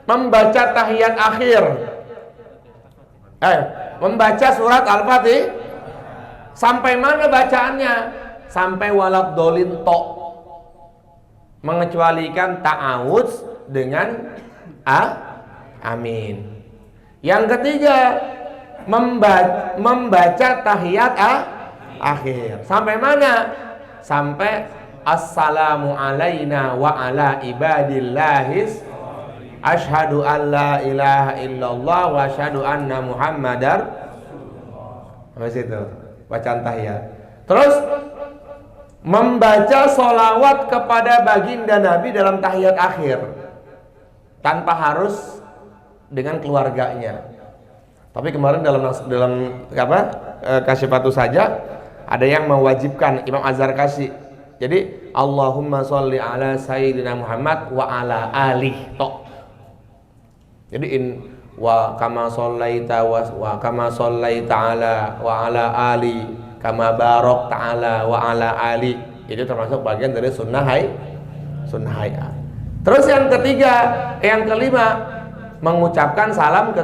membaca tahiyat akhir, membaca surat Al-Fatihah. Sampai mana bacaannya? Sampai walad dolin to, mengecualikan ta'awudz dengan amin. Yang ketiga, membaca tahiyat akhir. Sampai mana? Sampai assalamu alaina wa ala ibadillahis asyhadu an la ilaha illallah wa asyhadu anna muhammadar. Habis itu bacaan tahiyat. Terus membaca sholawat kepada baginda Nabi dalam tahiyat akhir, tanpa harus dengan keluarganya. Tapi kemarin dalam Kasyifatu saja ada yang mewajibkan, Imam Azhar kasih. Jadi Allahumma sholli ala sayyidina Muhammad wa ala alihi. Jadi wa kama shallaita wa kama shallaita ala wa ala ali kama barak ta'ala wa ala ali. Itu termasuk bagian dari sunnah hayat. Terus yang ketiga, yang kelima, mengucapkan salam ke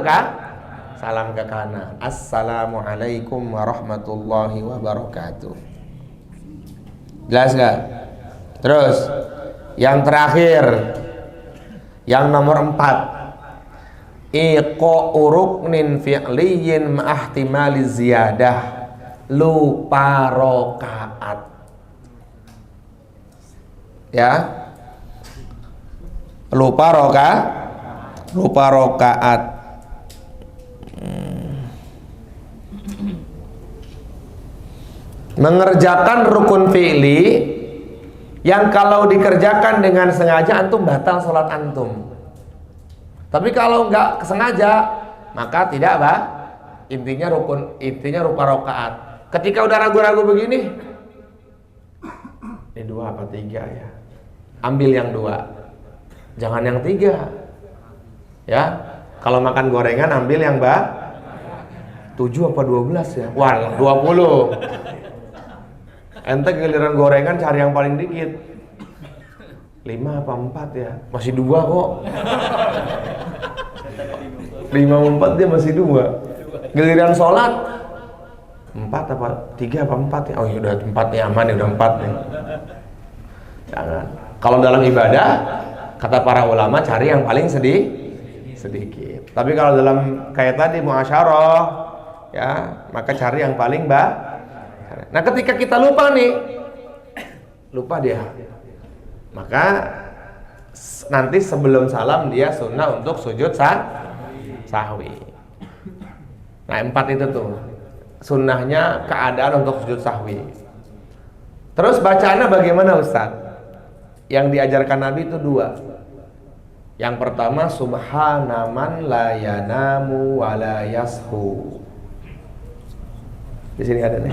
kanan. Assalamualaikum warahmatullahi wabarakatuh. Jelas nggak? Terus yang terakhir, yang nomor 4, iqa'u ruknin fi'liyin ma'ahtimali ziyadah, lupa rokaat. Ya, lupa rokaat. Mengerjakan rukun fi'li yang kalau dikerjakan dengan sengaja antum batal sholat antum. Tapi kalau nggak sengaja, maka tidak intinya rupa rokaat. Ketika udah ragu-ragu begini, ini 2 apa 3 ya? Ambil yang 2, jangan yang 3. Ya, kalau makan gorengan ambil yang 7 apa 12 ya? Wah, 20. Ente giliran gorengan cari yang paling dikit. 5 apa 4 ya? Masih 2 kok. 5 sama 4 dia masih 2. Giliran sholat 4 apa 3 apa 4 ya? Oh ya udah 4 nih, aman ya, udah 4 nih. Jangan. Kalau dalam ibadah, kata para ulama, cari yang paling sedikit. Tapi kalau dalam kayak tadi muasyarah, ya, maka cari yang paling Nah, ketika kita lupa dia, maka nanti sebelum salam dia sunnah untuk sujud sahwi. Nah, 4 itu tuh sunnahnya, keadaan untuk sujud sahwi. Terus bacaannya bagaimana Ustaz? yang diajarkan Nabi itu dua. Yang pertama subhanaman la yanamu wa la yashu. Di sini ada nih.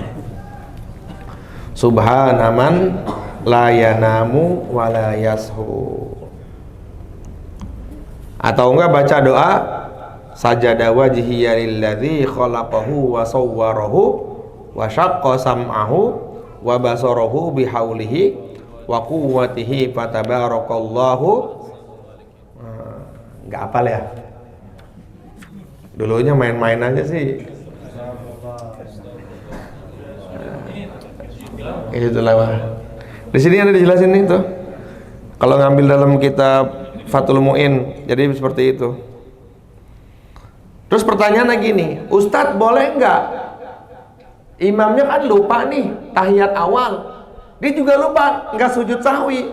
Subhanaman la yanamu wa la yashu. Atau enggak baca doa sajada wajhiya lilladzi khalaqahu wa sawwarahu wa syaqqa sam'ahu wa basarahu bihaulihi wa quwwatihi fatabarakallahu. Enggak hafal ya? Dulunya main-main aja sih. Itulah. Di sini ada dijelasin itu. Kalau ngambil dalam kitab Fathul Mu'in, jadi seperti itu. Terus pertanyaannya gini, Ustadz boleh nggak? Imamnya kan lupa nih tahiyat awal, dia juga lupa nggak sujud sahwi,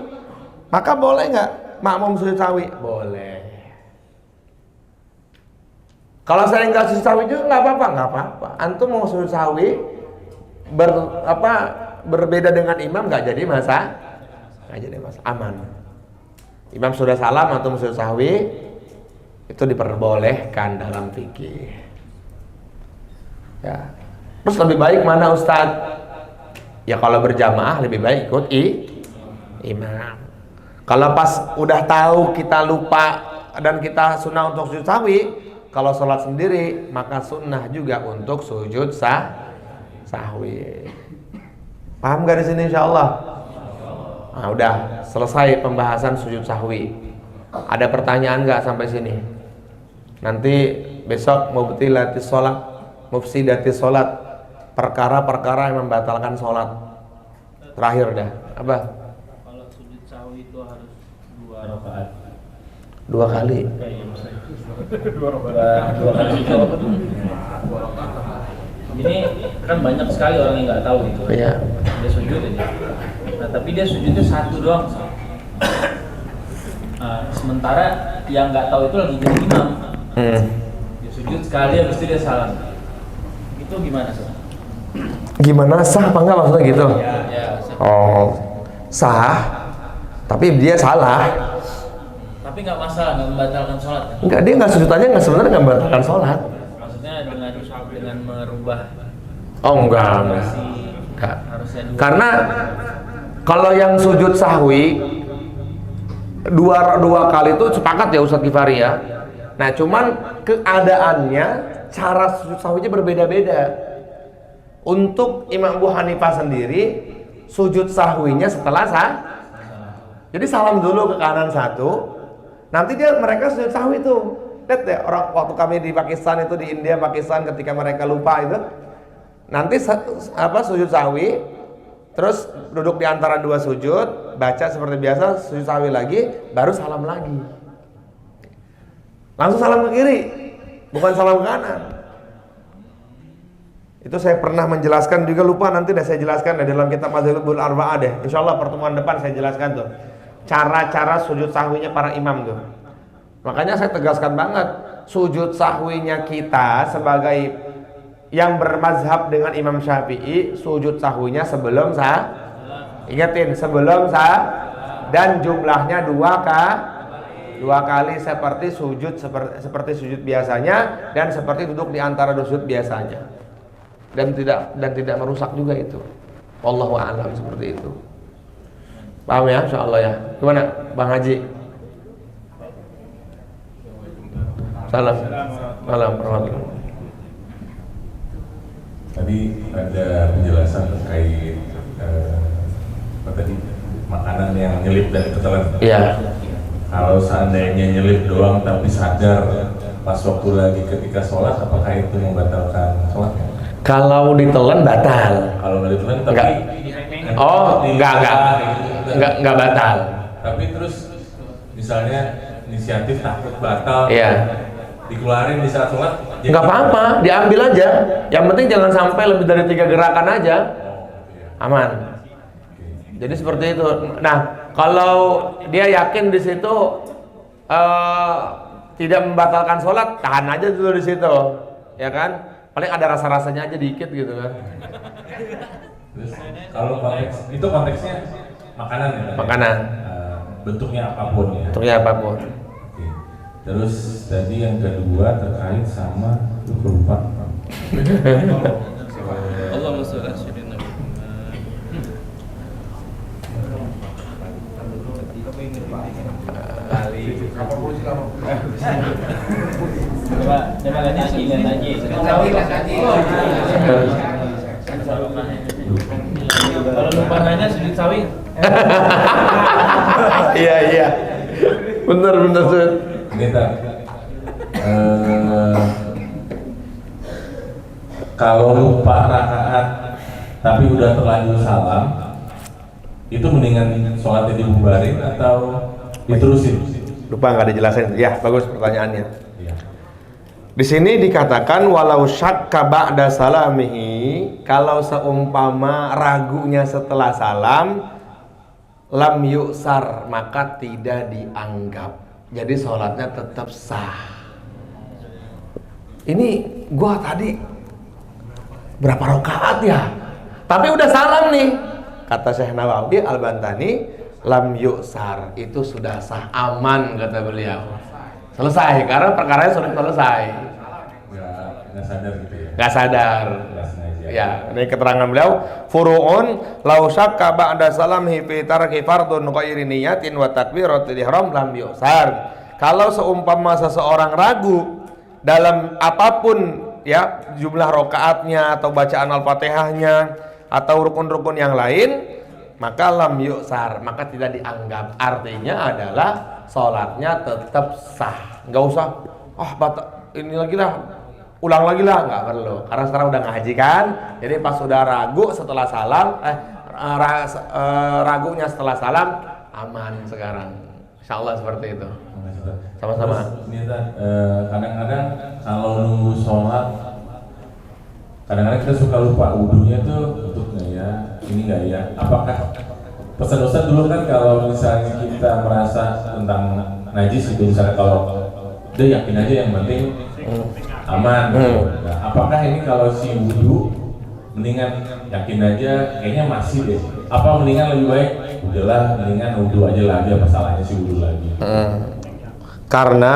maka boleh nggak makmum sujud sahwi? Boleh. Kalau saya nggak sujud sahwi juga nggak apa-apa, nggak apa-apa. Antum mau sujud sahwi berbeda dengan imam nggak jadi masalah, aman. Imam sudah salam atau sujud sahwi itu diperbolehkan dalam fikih. Ya. Terus lebih baik mana Ustadz? Ya kalau berjamaah lebih baik ikut imam. Kalau pas udah tahu kita lupa dan kita sunnah untuk sujud sahwi, kalau sholat sendiri maka sunnah juga untuk sujud sahwi. Paham gak di sini insyaallah? Nah, udah selesai pembahasan sujud sahwi. Ada pertanyaan nggak sampai sini? Nanti besok mubtilatis sholat, mufsidatis sholat, perkara-perkara yang membatalkan sholat. Terakhir dah, apa? Kalau sujud sahwi itu harus 2 rakaat. 2 kali. Dua kali itu. Ini kan banyak sekali orang yang nggak tahu itu. Iya. Dia sujud aja. Nah, tapi dia sujudnya 1 doang. Sementara yang nggak tahu itu lagi jadi imam. Dia sujud sekali habis itu dia salam. Itu gimana sih? Gimana, sah apa enggak maksudnya gitu? Ya, sah. Oh, sah. Tapi dia salah. Tapi nggak masalah, nggak membatalkan sholat kan? Enggak, dia nggak sujudannya nggak sebenarnya nggak membatalkan sholat. Maksudnya dengan merubah. Oh enggak. Harusnya 2. Karena kalau yang sujud sahwi dua kali itu sepakat ya Ustadz Gifari ya. Nah cuman keadaannya cara sujud sahwinya berbeda-beda. Untuk Imam Abu Hanifah sendiri sujud sahwinya setelah jadi salam dulu ke kanan 1, nanti mereka sujud sahwi tuh. Lihat ya orang waktu kami di Pakistan itu, di India Pakistan, ketika mereka lupa itu nanti sujud sahwi, terus duduk di antara 2 sujud, baca seperti biasa, sujud sahwi lagi, baru salam lagi. Langsung salam ke kiri, bukan salam ke kanan. Itu saya pernah menjelaskan juga, lupa nanti saya jelaskan dalam kitab Madzhabul Arba'ah deh. Insyaallah pertemuan depan saya jelaskan tuh cara-cara sujud sahwinya para imam tuh. Makanya saya tegaskan banget, sujud sahwinya kita sebagai yang bermazhab dengan Imam Syafi'i, sujud sahwinya sebelum ingetin sebelum dan jumlahnya 2 kali seperti sujud biasanya dan seperti duduk di antara 2 sujud biasanya. Dan tidak merusak juga itu. Wallahu a'lam, seperti itu. Paham ya insyaallah ya. Gimana Bang Haji? Salam. Tadi ada penjelasan terkait makanan yang nyelip dan ketelan. Iya. Kalau seandainya nyelip doang tapi sadar pas waktu lagi ketika sholat, apakah itu membatalkan sholatnya? Kalau ditelan batal. Kalau nggak ditelan tapi enggak batal. Tapi terus misalnya inisiatif takut batal, Iya. dikeluarin di saat sholat, Enggak apa-apa, diambil aja. Yang penting jangan sampai lebih dari 3 gerakan aja. Aman. Jadi seperti itu. Nah, kalau dia yakin di situ tidak membatalkan sholat, tahan aja dulu di situ, ya kan? Paling ada rasa-rasanya aja dikit gitu kan. Terus kalau konteks itu konteksnya makanan ya? Makanan. bentuknya apapun ya. Bentuknya apapun. Oke. Terus tadi yang kedua terkait sama lupa. Allahumma sholli ala sayyidina Coba ngaji. Kalau lupa nanya sujud sawi. Iya. Bener tuh. Ini tak. Kalau lupa rakaat tapi udah terlanjur salam, itu mendingan sholatnya dibubarin atau diterusin? Lupa nggak dijelasin. Ya, bagus pertanyaannya. Iya. Di sini dikatakan walau syakka ba'da salamihi, kalau seumpama ragunya setelah salam, lam yu'sar, maka tidak dianggap. Jadi sholatnya tetap sah. Ini gua tadi berapa rakaat ya? Tapi udah salam nih. Kata Syekh Nawawi Al-Bantani, lam yu'sar, itu sudah sah, aman kata beliau. Selesai, karena perkaranya sudah selesai. Nggak sadar gitu ya? Nggak sadar. Nggak sengaja. Ya, ini keterangan beliau. Furu'un law syakka ba'da salamihi fi tarki fardun ghairi niyatin wa takbiratul ihram lam yu'sar. Kalau seumpama seseorang ragu dalam apapun ya, jumlah rakaatnya atau bacaan Al-Fatihahnya atau rukun-rukun yang lain, maka lam yu'sar, maka tidak dianggap. Artinya adalah sholatnya tetap sah. Nggak usah ini lagi lah, ulang lagi lah, nggak perlu, karena sekarang udah ngaji kan. Jadi pas sudah ragu setelah salam, ragunya setelah salam, aman sekarang. Insyaallah seperti itu. Sama-sama. Terus, ini kadang-kadang kalau nunggu sholat, kadang-kadang kita suka lupa wudhunya tuh tutup nggak ya, ini nggak ya. Apakah pesan Ustaz dulu kan kalau misalnya kita merasa tentang najis itu, misalnya kalau udah yakin aja yang penting aman. Nah, apakah ini kalau si wudhu mendingan yakin aja kayaknya masih deh, apa mendingan lebih baik udahlah mendingan wudhu aja lagi, apa salahnya si wudhu lagi? Karena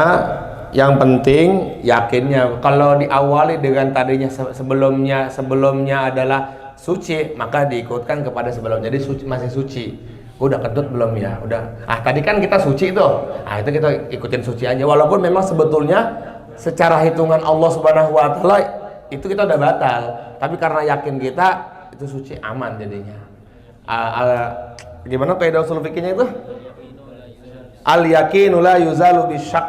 yang penting yakinnya. Kalau diawali dengan tadinya sebelumnya adalah suci, maka diikutkan kepada sebelumnya. Jadi masih suci. Udah kentut belum ya? Udah. Tadi kan kita suci tuh. Itu kita ikutin suci aja. Walaupun memang sebetulnya secara hitungan Allah Subhanahu wa taala itu kita udah batal. Tapi karena yakin kita itu suci, aman jadinya. Gimana kaidah ushul fikihnya itu? Al yakinu la yuzalu bisyak.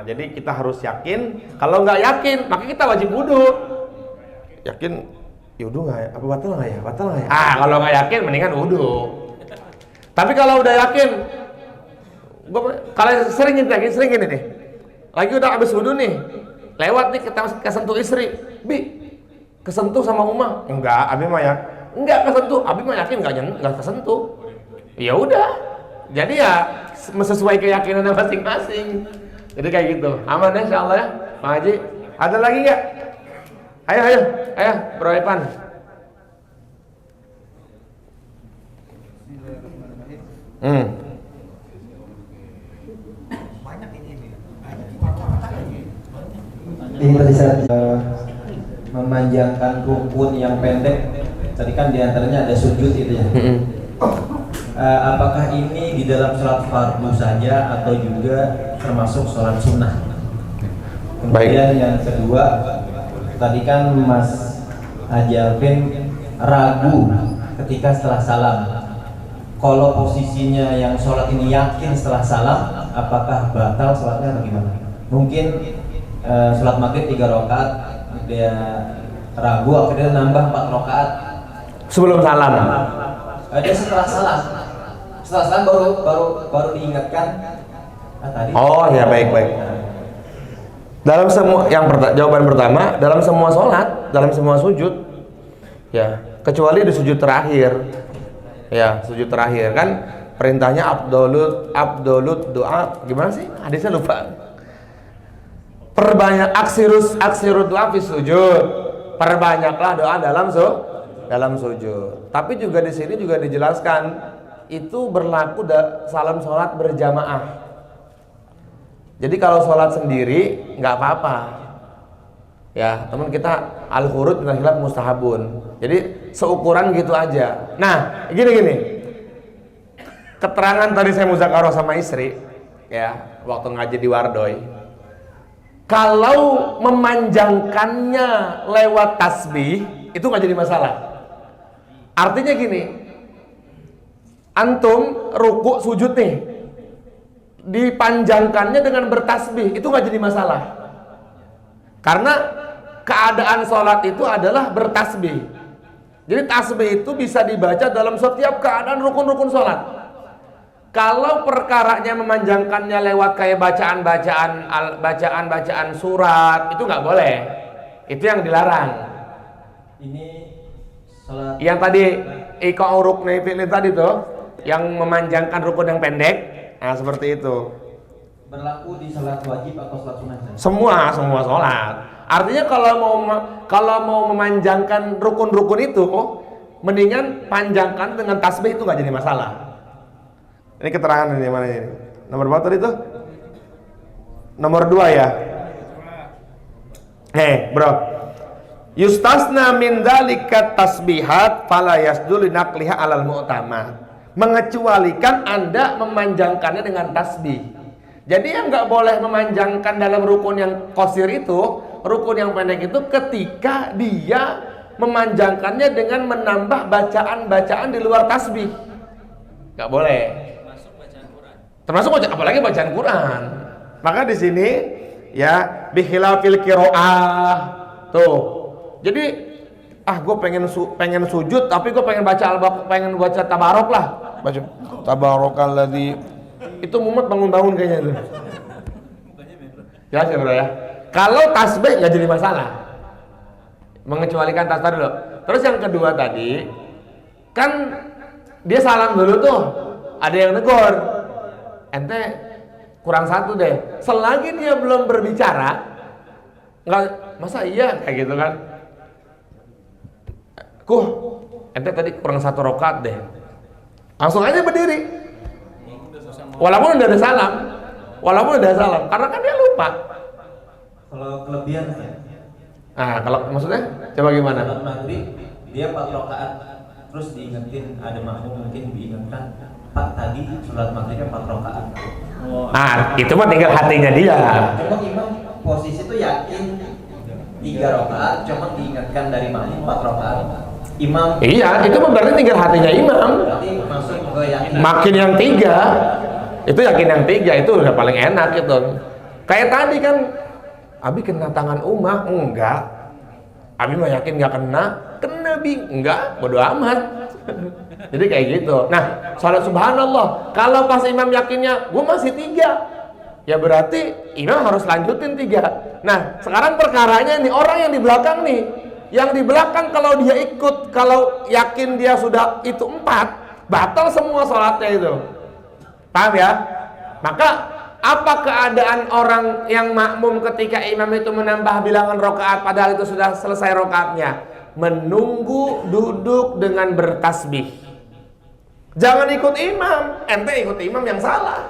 Jadi kita harus yakin. Kalau nggak yakin, maka kita wajib wudu. Yakin, wudu nggak ya? Apa batal nggak ya? Batal nggak ya? Kalau nggak yakin, mendingan wudu. Tapi kalau udah yakin, kalau sering gini nih. Lagi udah habis wudu nih, lewat nih kita kesentuh istri, kesentuh sama Uma? Enggak, Abi mah ya. Enggak kesentuh, Abi mah yakin nggak kesentuh. Ya udah. Jadi ya sesuai keyakinannya masing-masing. Jadi kayak gitu. Aman ya insyaallah ya. Pak Haji, ada lagi nggak? Ayo, Bro Evan. Ini tadi saya memanjangkan rukun yang pendek. Tadi kan diantaranya ada sujud itu ya. Apakah ini di dalam sholat fardu saja atau juga termasuk sholat sunnah? Kemudian yang kedua, tadi kan Mas Haji Alvin ragu ketika setelah salam. Kalau posisinya yang sholat ini yakin setelah salam, apakah batal sholatnya atau gimana? Mungkin sholat maghrib 3 rakaat, dia ragu akhirnya nambah 4 rakaat Sebelum salam. Dia setelah salam. Setelah salam baru diingatkan tadi. Oh ya, baik. Dalam semua jawaban pertama, dalam semua sholat, dalam semua sujud, ya kecuali di sujud terakhir, ya sujud terakhir kan perintahnya abdolut doa, gimana sih? Hadisnya lupa. Perbanyak aksirut doa fi sujud, perbanyaklah doa dalam sujud. Tapi juga di sini juga dijelaskan itu berlaku salam sholat berjamaah. Jadi kalau sholat sendiri nggak apa-apa. Ya, teman kita al-khurud minal khilaf mustahabun. Jadi seukuran gitu aja. Nah, gini. Keterangan tadi saya muzakarah sama istri, ya, waktu ngaji di Wardoy. Kalau memanjangkannya lewat tasbih, itu nggak jadi masalah. Artinya gini, antum ruku sujud nih, dipanjangkannya dengan bertasbih, itu nggak jadi masalah. Karena keadaan sholat itu adalah bertasbih. Jadi tasbih itu bisa dibaca dalam setiap keadaan rukun-rukun sholat. Kalau perkaranya memanjangkannya lewat kayak bacaan surat, itu nggak boleh. Itu yang dilarang. Ini sholat Yang tadi iqa'u rukni fi'lin tadi tuh, yang memanjangkan rukun yang pendek, nah seperti itu. berlaku di sholat wajib atau sholat sunnah? Semua sholat. Artinya kalau mau memanjangkan rukun-rukun itu, mendingan panjangkan dengan tasbih, itu nggak jadi masalah. Ini keterangan ini mana ini? Nomor berapa tadi itu? Nomor 2 ya. Bro. Yustasna min dzalika tasbihat fala yasdul naqliha alal mu'tamad. Mengecualikan Anda memanjangkannya dengan tasbih. Jadi yang nggak boleh memanjangkan dalam rukun yang qasir itu, rukun yang pendek itu, ketika dia memanjangkannya dengan menambah bacaan-bacaan di luar tasbih. Nggak boleh. Termasuk apalagi bacaan Quran. Maka di sini ya bikhilafil qiraah. Tuh. Jadi gue pengen sujud tapi gue pengen baca tabarok lah. Baca tabarakalladzi. Itu mumet bangun-bangun kayaknya itu. Jelas ya bro ya. Kalau tasbih nggak jadi masalah. Mengecualikan tasbih dulu. Terus yang kedua tadi kan dia salam dulu tuh. Ada yang negor. Ente kurang satu deh. Selagi dia belum berbicara, nggak, masa iya kayak gitu kan? Ente tadi kurang 1 rakaat deh. Langsung aja berdiri. Walaupun udah ada salam, karena kan dia lupa. Kalau kelebihan ya. Nah, kalau maksudnya coba gimana? Sholat maghrib dia 4 rakaat, terus diingetin ada makmum mungkin diingatkan, Pak tadi sholat maghribnya 4 rakaat. Itu mah tinggal hatinya dia. Cuma imam posisi tuh yakin 3 rakaat, cuma diingatkan dari makmum 4 rakaat. Imam. Iya, itu mah berarti tinggal hatinya imam. Berarti masuk ke yakin. Makin yang 3, itu yakin yang 3 itu udah paling enak gitu. Kayak tadi kan, Abi kena tangan Umar, enggak. Abi mah yakin nggak kena Bi, enggak, bodo amat. Jadi kayak gitu. Nah, salat subhanallah, kalau pas imam yakinnya gue masih 3, ya berarti imam harus lanjutin 3. Nah, sekarang perkaranya nih, orang yang di belakang nih, yang di belakang kalau dia ikut, kalau yakin dia sudah itu 4, batal semua salatnya itu. Paham ya? Maka apa keadaan orang yang makmum ketika imam itu menambah bilangan rakaat padahal itu sudah selesai rakaatnya? Menunggu duduk dengan bertasbih. Jangan ikut imam, ente ikut imam yang salah.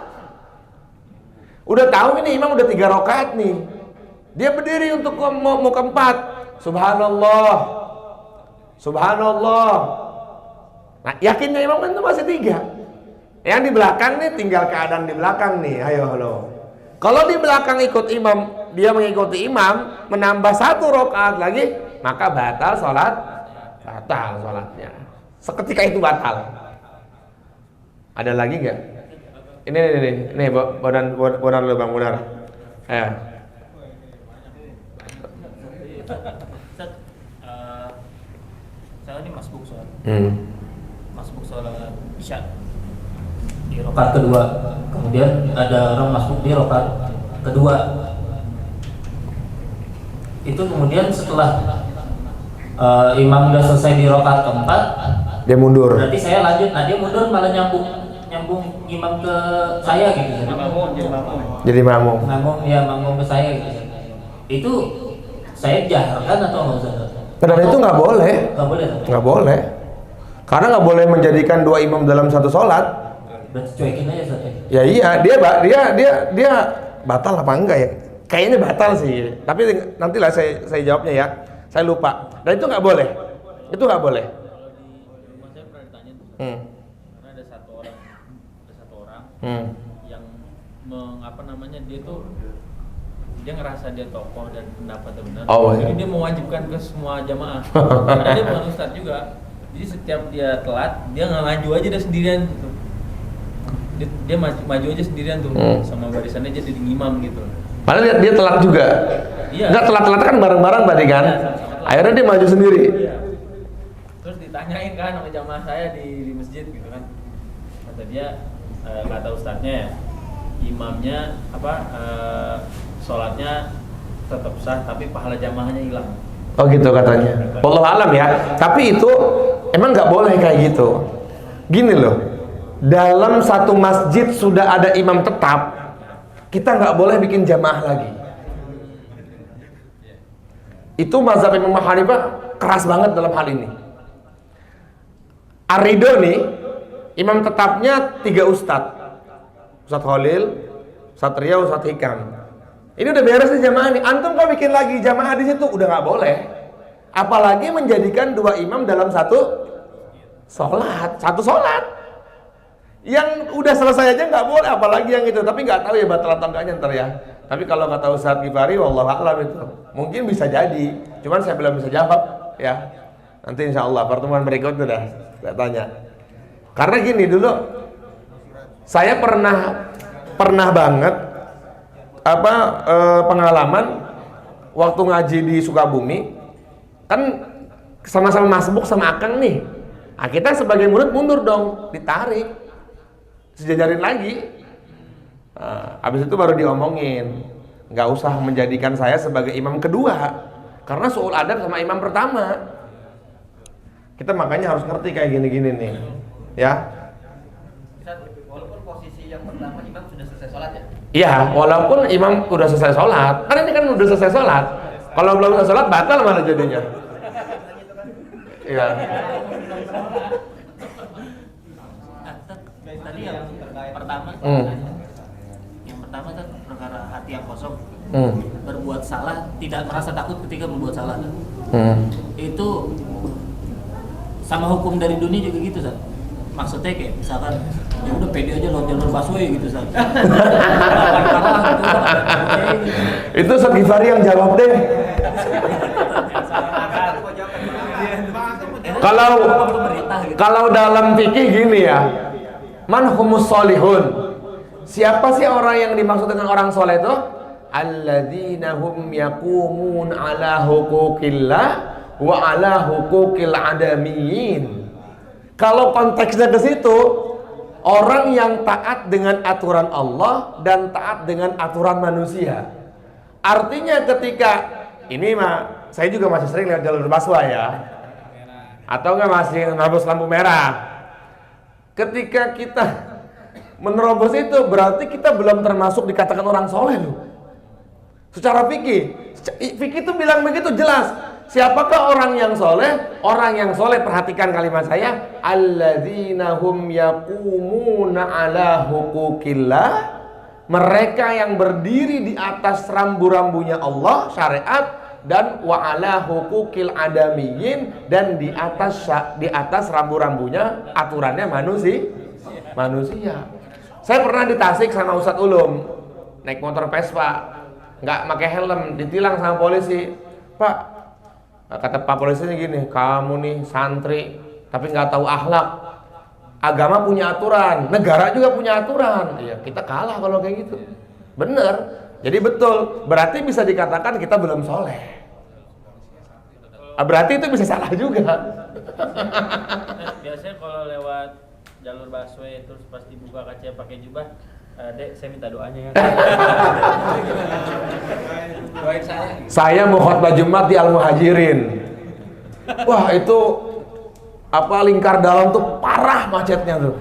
Udah tahu ini imam udah 3 rakaat nih, dia berdiri untuk mau keempat. Subhanallah. Nah, yakinnya imam kan itu masih 3. Yang di belakang nih tinggal keadaan di belakang nih. Ayo halo. Kalau di belakang ikut imam, dia mengikuti imam, menambah 1 rakaat lagi, maka batal sholatnya. Seketika itu batal. Ada lagi nggak? Ini Bonar lu Bang Bonar. Saya ini masbuk sholat. Masbuk sholat isya di rakaat kedua. Kemudian ada orang masbuk di rakaat kedua. Itu kemudian setelah imam udah selesai di rakaat keempat, dia mundur. Berarti saya lanjut. Nah, dia mundur malah nyambung imam ke saya gitu. Jadi makmum. Makmum ke saya gitu. Itu saya jaharkan atau nggak usah? Dan itu nggak boleh. Nggak boleh. Nggak boleh. Karena nggak boleh menjadikan dua imam dalam satu sholat. Berarti cuekin aja Ustaz. Ya iya, dia batal apa enggak ya? Kayaknya batal sih. Tapi nantilah saya jawabnya ya. Saya lupa. Dan itu nggak boleh. Itu nggak boleh. Di rumah saya pernah ditanya tuh. Karena ada satu orang yang dia ngerasa dia tokoh dan pendapatnya benar. Jadi dia mewajibkan ke semua jamaah. Karena dia bukan ustadz juga. Jadi setiap dia telat, dia nggak maju aja dia sendirian gitu. Dia maju aja sendirian tuh sama barisannya jadi ngimam gitu. Padahal dia telat juga. Iya. Enggak, telat kan bareng-bareng tadi kan. Iya, sama-sama. Akhirnya dia maju sendiri. Iya. Terus ditanyain kan sama jamaah saya di masjid gitu kan. Kata dia kata ustadznya ya, imamnya sholatnya tetap sah tapi pahala jamaahnya hilang. Oh gitu katanya. Wallahu alam ya. Tapi itu emang nggak boleh kayak gitu. Gini loh, dalam satu masjid sudah ada imam tetap, kita nggak boleh bikin jamaah lagi. Itu mazhab Imam Hanifah keras banget dalam hal ini. Ar-Ridho nih, imam tetapnya 3 ustadz. Ustadz Khalil, Ustadz Riau, Ustadz Hikam. Ini udah beres nih jamaah nih. Antum kok bikin lagi jamaah di situ? Udah nggak boleh. Apalagi menjadikan 2 imam dalam satu sholat. Yang udah selesai aja nggak boleh, apalagi yang itu. Tapi nggak tahu ya batal atau enggaknya ntar ya. Tapi kalau kata Ustadz Ghifari, wallahu a'lam itu mungkin bisa jadi. Cuman saya belum bisa jawab ya. Nanti insya Allah pertemuan berikutnya dah saya tanya. Karena gini dulu, saya pernah banget pengalaman waktu ngaji di Sukabumi, kan sama-sama masbuk sama akang nih. Nah, kita sebagai murid mundur dong, ditarik, sejajarin lagi. Nah, habis itu baru diomongin, nggak usah menjadikan saya sebagai imam kedua, karena suul adab sama imam pertama. Kita makanya harus ngerti kayak gini-gini nih, ya. Walaupun posisi yang pertama imam sudah selesai sholat ya? Iya, walaupun imam udah selesai sholat, kan ini kan udah selesai sholat. Kalau belum selesai sholat batal malah jadinya. Iya. Tadi yang pertama, yang pertama kan perkara hati yang kosong, berbuat salah, tidak merasa takut ketika membuat salah. Itu sama hukum dari dunia juga gitu, Sat. Maksudnya kayak misalkan ya udah pede aja lo jalur busway gitu, Sat. Itu Ustadz Ghifari yang jawab deh. Kalau dalam fikih gini ya, man humus solihun, siapa sih orang yang dimaksud dengan orang soleh itu? Alladzina hum yaqumun ala huquqillah wa ala huquqil adamiyin. Kalau konteksnya ke situ, orang yang taat dengan aturan Allah dan taat dengan aturan manusia. Artinya ketika ini mah saya juga masih sering lihat jalur busway ya. Atau enggak masih nerobos lampu merah. Ketika kita menerobos itu berarti kita belum termasuk dikatakan orang soleh loh. Secara fikih itu bilang begitu jelas. Siapakah orang yang soleh? Orang yang soleh, perhatikan kalimat saya, alladzina hum yaqumuna ala huquqillah, mereka yang berdiri di atas rambu-rambunya Allah, syariat, dan wa ala huquqil adamiyin, dan di atas rambu-rambunya aturannya manusia. Saya pernah di Tasik sama Ustadz Ulum naik motor Vespa, nggak pakai helm, ditilang sama polisi. Pak, kata Pak polisinya gini, kamu nih santri tapi nggak tahu akhlak. Agama punya aturan, negara juga punya aturan. Iya, kita kalah kalau kayak gitu. Bener. Jadi betul, berarti bisa dikatakan kita belum soleh. Berarti itu bisa salah juga. Biasanya kalau lewat jalur busway terus pasti buka kaca pakai jubah, Dek, saya minta doanya ya. Doain saya. Saya mau khotbah Jumat di Al-Muhajirin. Wah, itu lingkar dalam tuh parah macetnya tuh.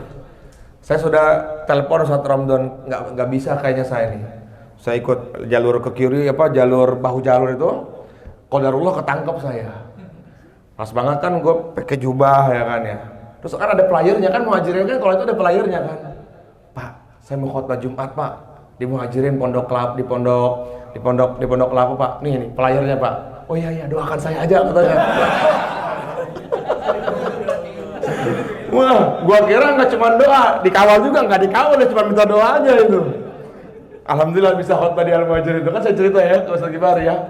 Saya sudah telepon Ustadz Ramdan, nggak bisa kayaknya saya nih. Saya ikut jalur ke kiri, jalur bahu jalur itu, qadarullah ketangkep saya. Pas banget kan gue pakai jubah ya kan ya. Terus kan ada playernya kan, Muhajirin kan kalau itu ada playernya kan. Pak, saya mau khotbah Jumat Pak di Muhajirin pondok kelapa di pondok kelapa Pak. Nih playernya Pak. Oh iya doakan saya aja katanya. Wah, gua kira nggak cuma doa, dikawal juga, nggak dikawal, ya cuma minta doa aja itu. Alhamdulillah bisa khotbah di Al-Muhajirin itu kan saya cerita ya ke Ustaz Gifari ya.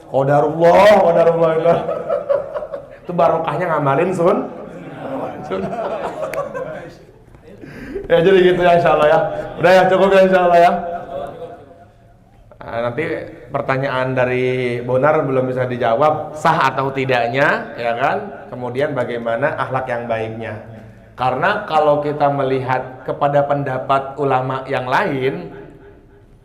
Qadarullah itu. Itu barokahnya ngamalin sun. Ya jadi gitu ya insyaallah ya. Udah ya cukup ya insyaallah ya. Nah, nanti pertanyaan dari Bonar belum bisa dijawab sah atau tidaknya ya kan. Kemudian bagaimana akhlak yang baiknya. Karena kalau kita melihat kepada pendapat ulama yang lain,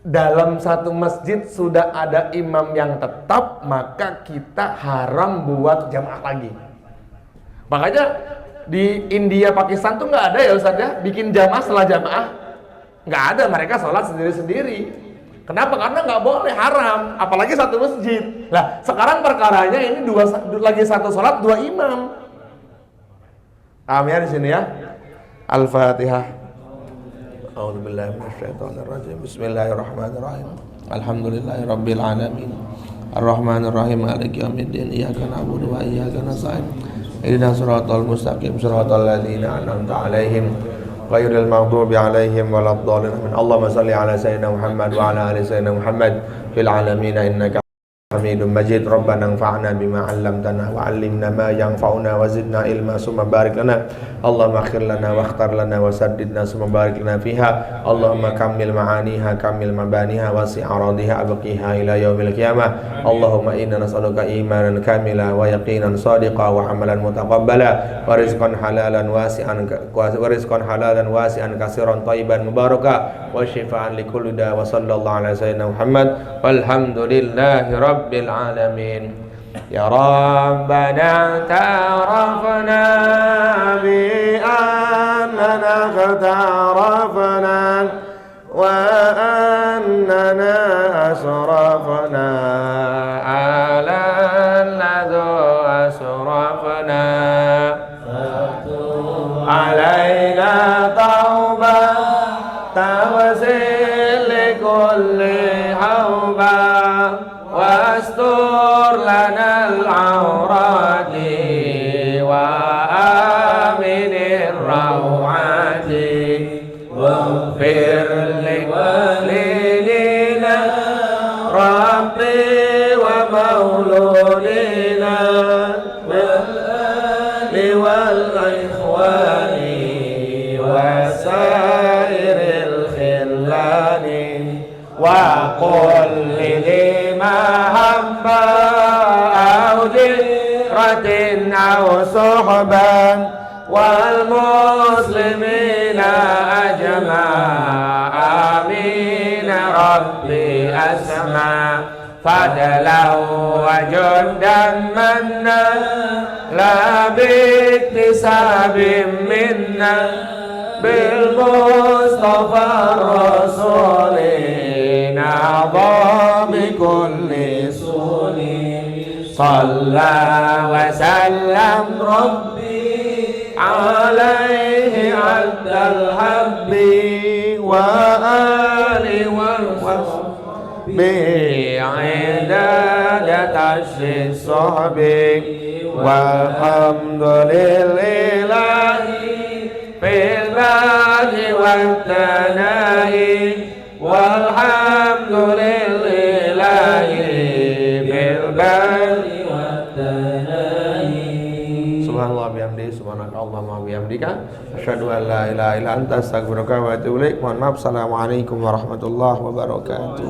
dalam satu masjid sudah ada imam yang tetap, maka kita haram buat jamaah lagi. Makanya di India, Pakistan tuh nggak ada ya Ustaz ya, bikin jamaah setelah jamaah. Nggak ada, mereka sholat sendiri-sendiri. Kenapa? Karena nggak boleh, haram. Apalagi satu masjid. Lah sekarang perkaranya ini lagi satu sholat, dua imam. Paham ya di sini ya? Al-Fatihah. A'udzubillahi minasyaitonirrajim. Bismillahirrahmanirrahim. Alhamdulillahirabbil alamin. Arrahmanir rahim. Maliki yaumiddin. Iyyaka na'budu wa iyyaka nasta'in. Ihdinas siratal mustaqim. Siratal ladzina an'amta 'alaihim ghairil maghdubi 'alaihim waladdallin. Allahumma shalli 'ala sayyidina Muhammad wa 'ala ali sayyidina Muhammad fil alamin innaka Hamidum Majid. Rabbana anfa'na bima 'allamtana wa 'allimna ma yanfa'una wa zidna ilma summa barik lana. Allahumma akhir lana wa akhtar lana wa saddidna summa barik lana fiha. Allahumma kammil ma'aniha kammil mabaniha wasi' aradiha abqiha ila yaumil qiyamah. Allahumma inna nas'aluka imanan kamila wa yaqinan sadiqa wa amalan mutaqabbala wa rizqan halalan wasi'an katsiran thayyiban mubaraka wa shifaan likulli da wa sallallahu ala sayyidina Muhammad walhamdulillahi rabbil alamin. Ya Rabbana ta'arafna bi annana qtarafna wa annana asrafna ala alladhi asrafna alaina tauba tawsil likulli hauba wastur lana al-awrati wa aminir rawati waghfir liwalidina rabbi wa mauludina wal ikhwani wa sairil khillani wa qul mahabba au jiratin au suhban wal muslimina ajma amin rabbi asma fadlahu wa juddan manna la biktisabim minna bil mustafa rasulina بكل سول صلى وسلم ربي عليه عبد الحب وآله وصحبه عدد الصحب والحمد لله في البعد والثناء والحمد لله بالبر والثناء. Subhanallah bihamdihi, subhanakallahumma bihamdika, asyhadu an la ilaha illa anta, astaghfiruka wa atubu ilaik. Mohon maaf. Assalamualaikum warahmatullahi wabarakatuh.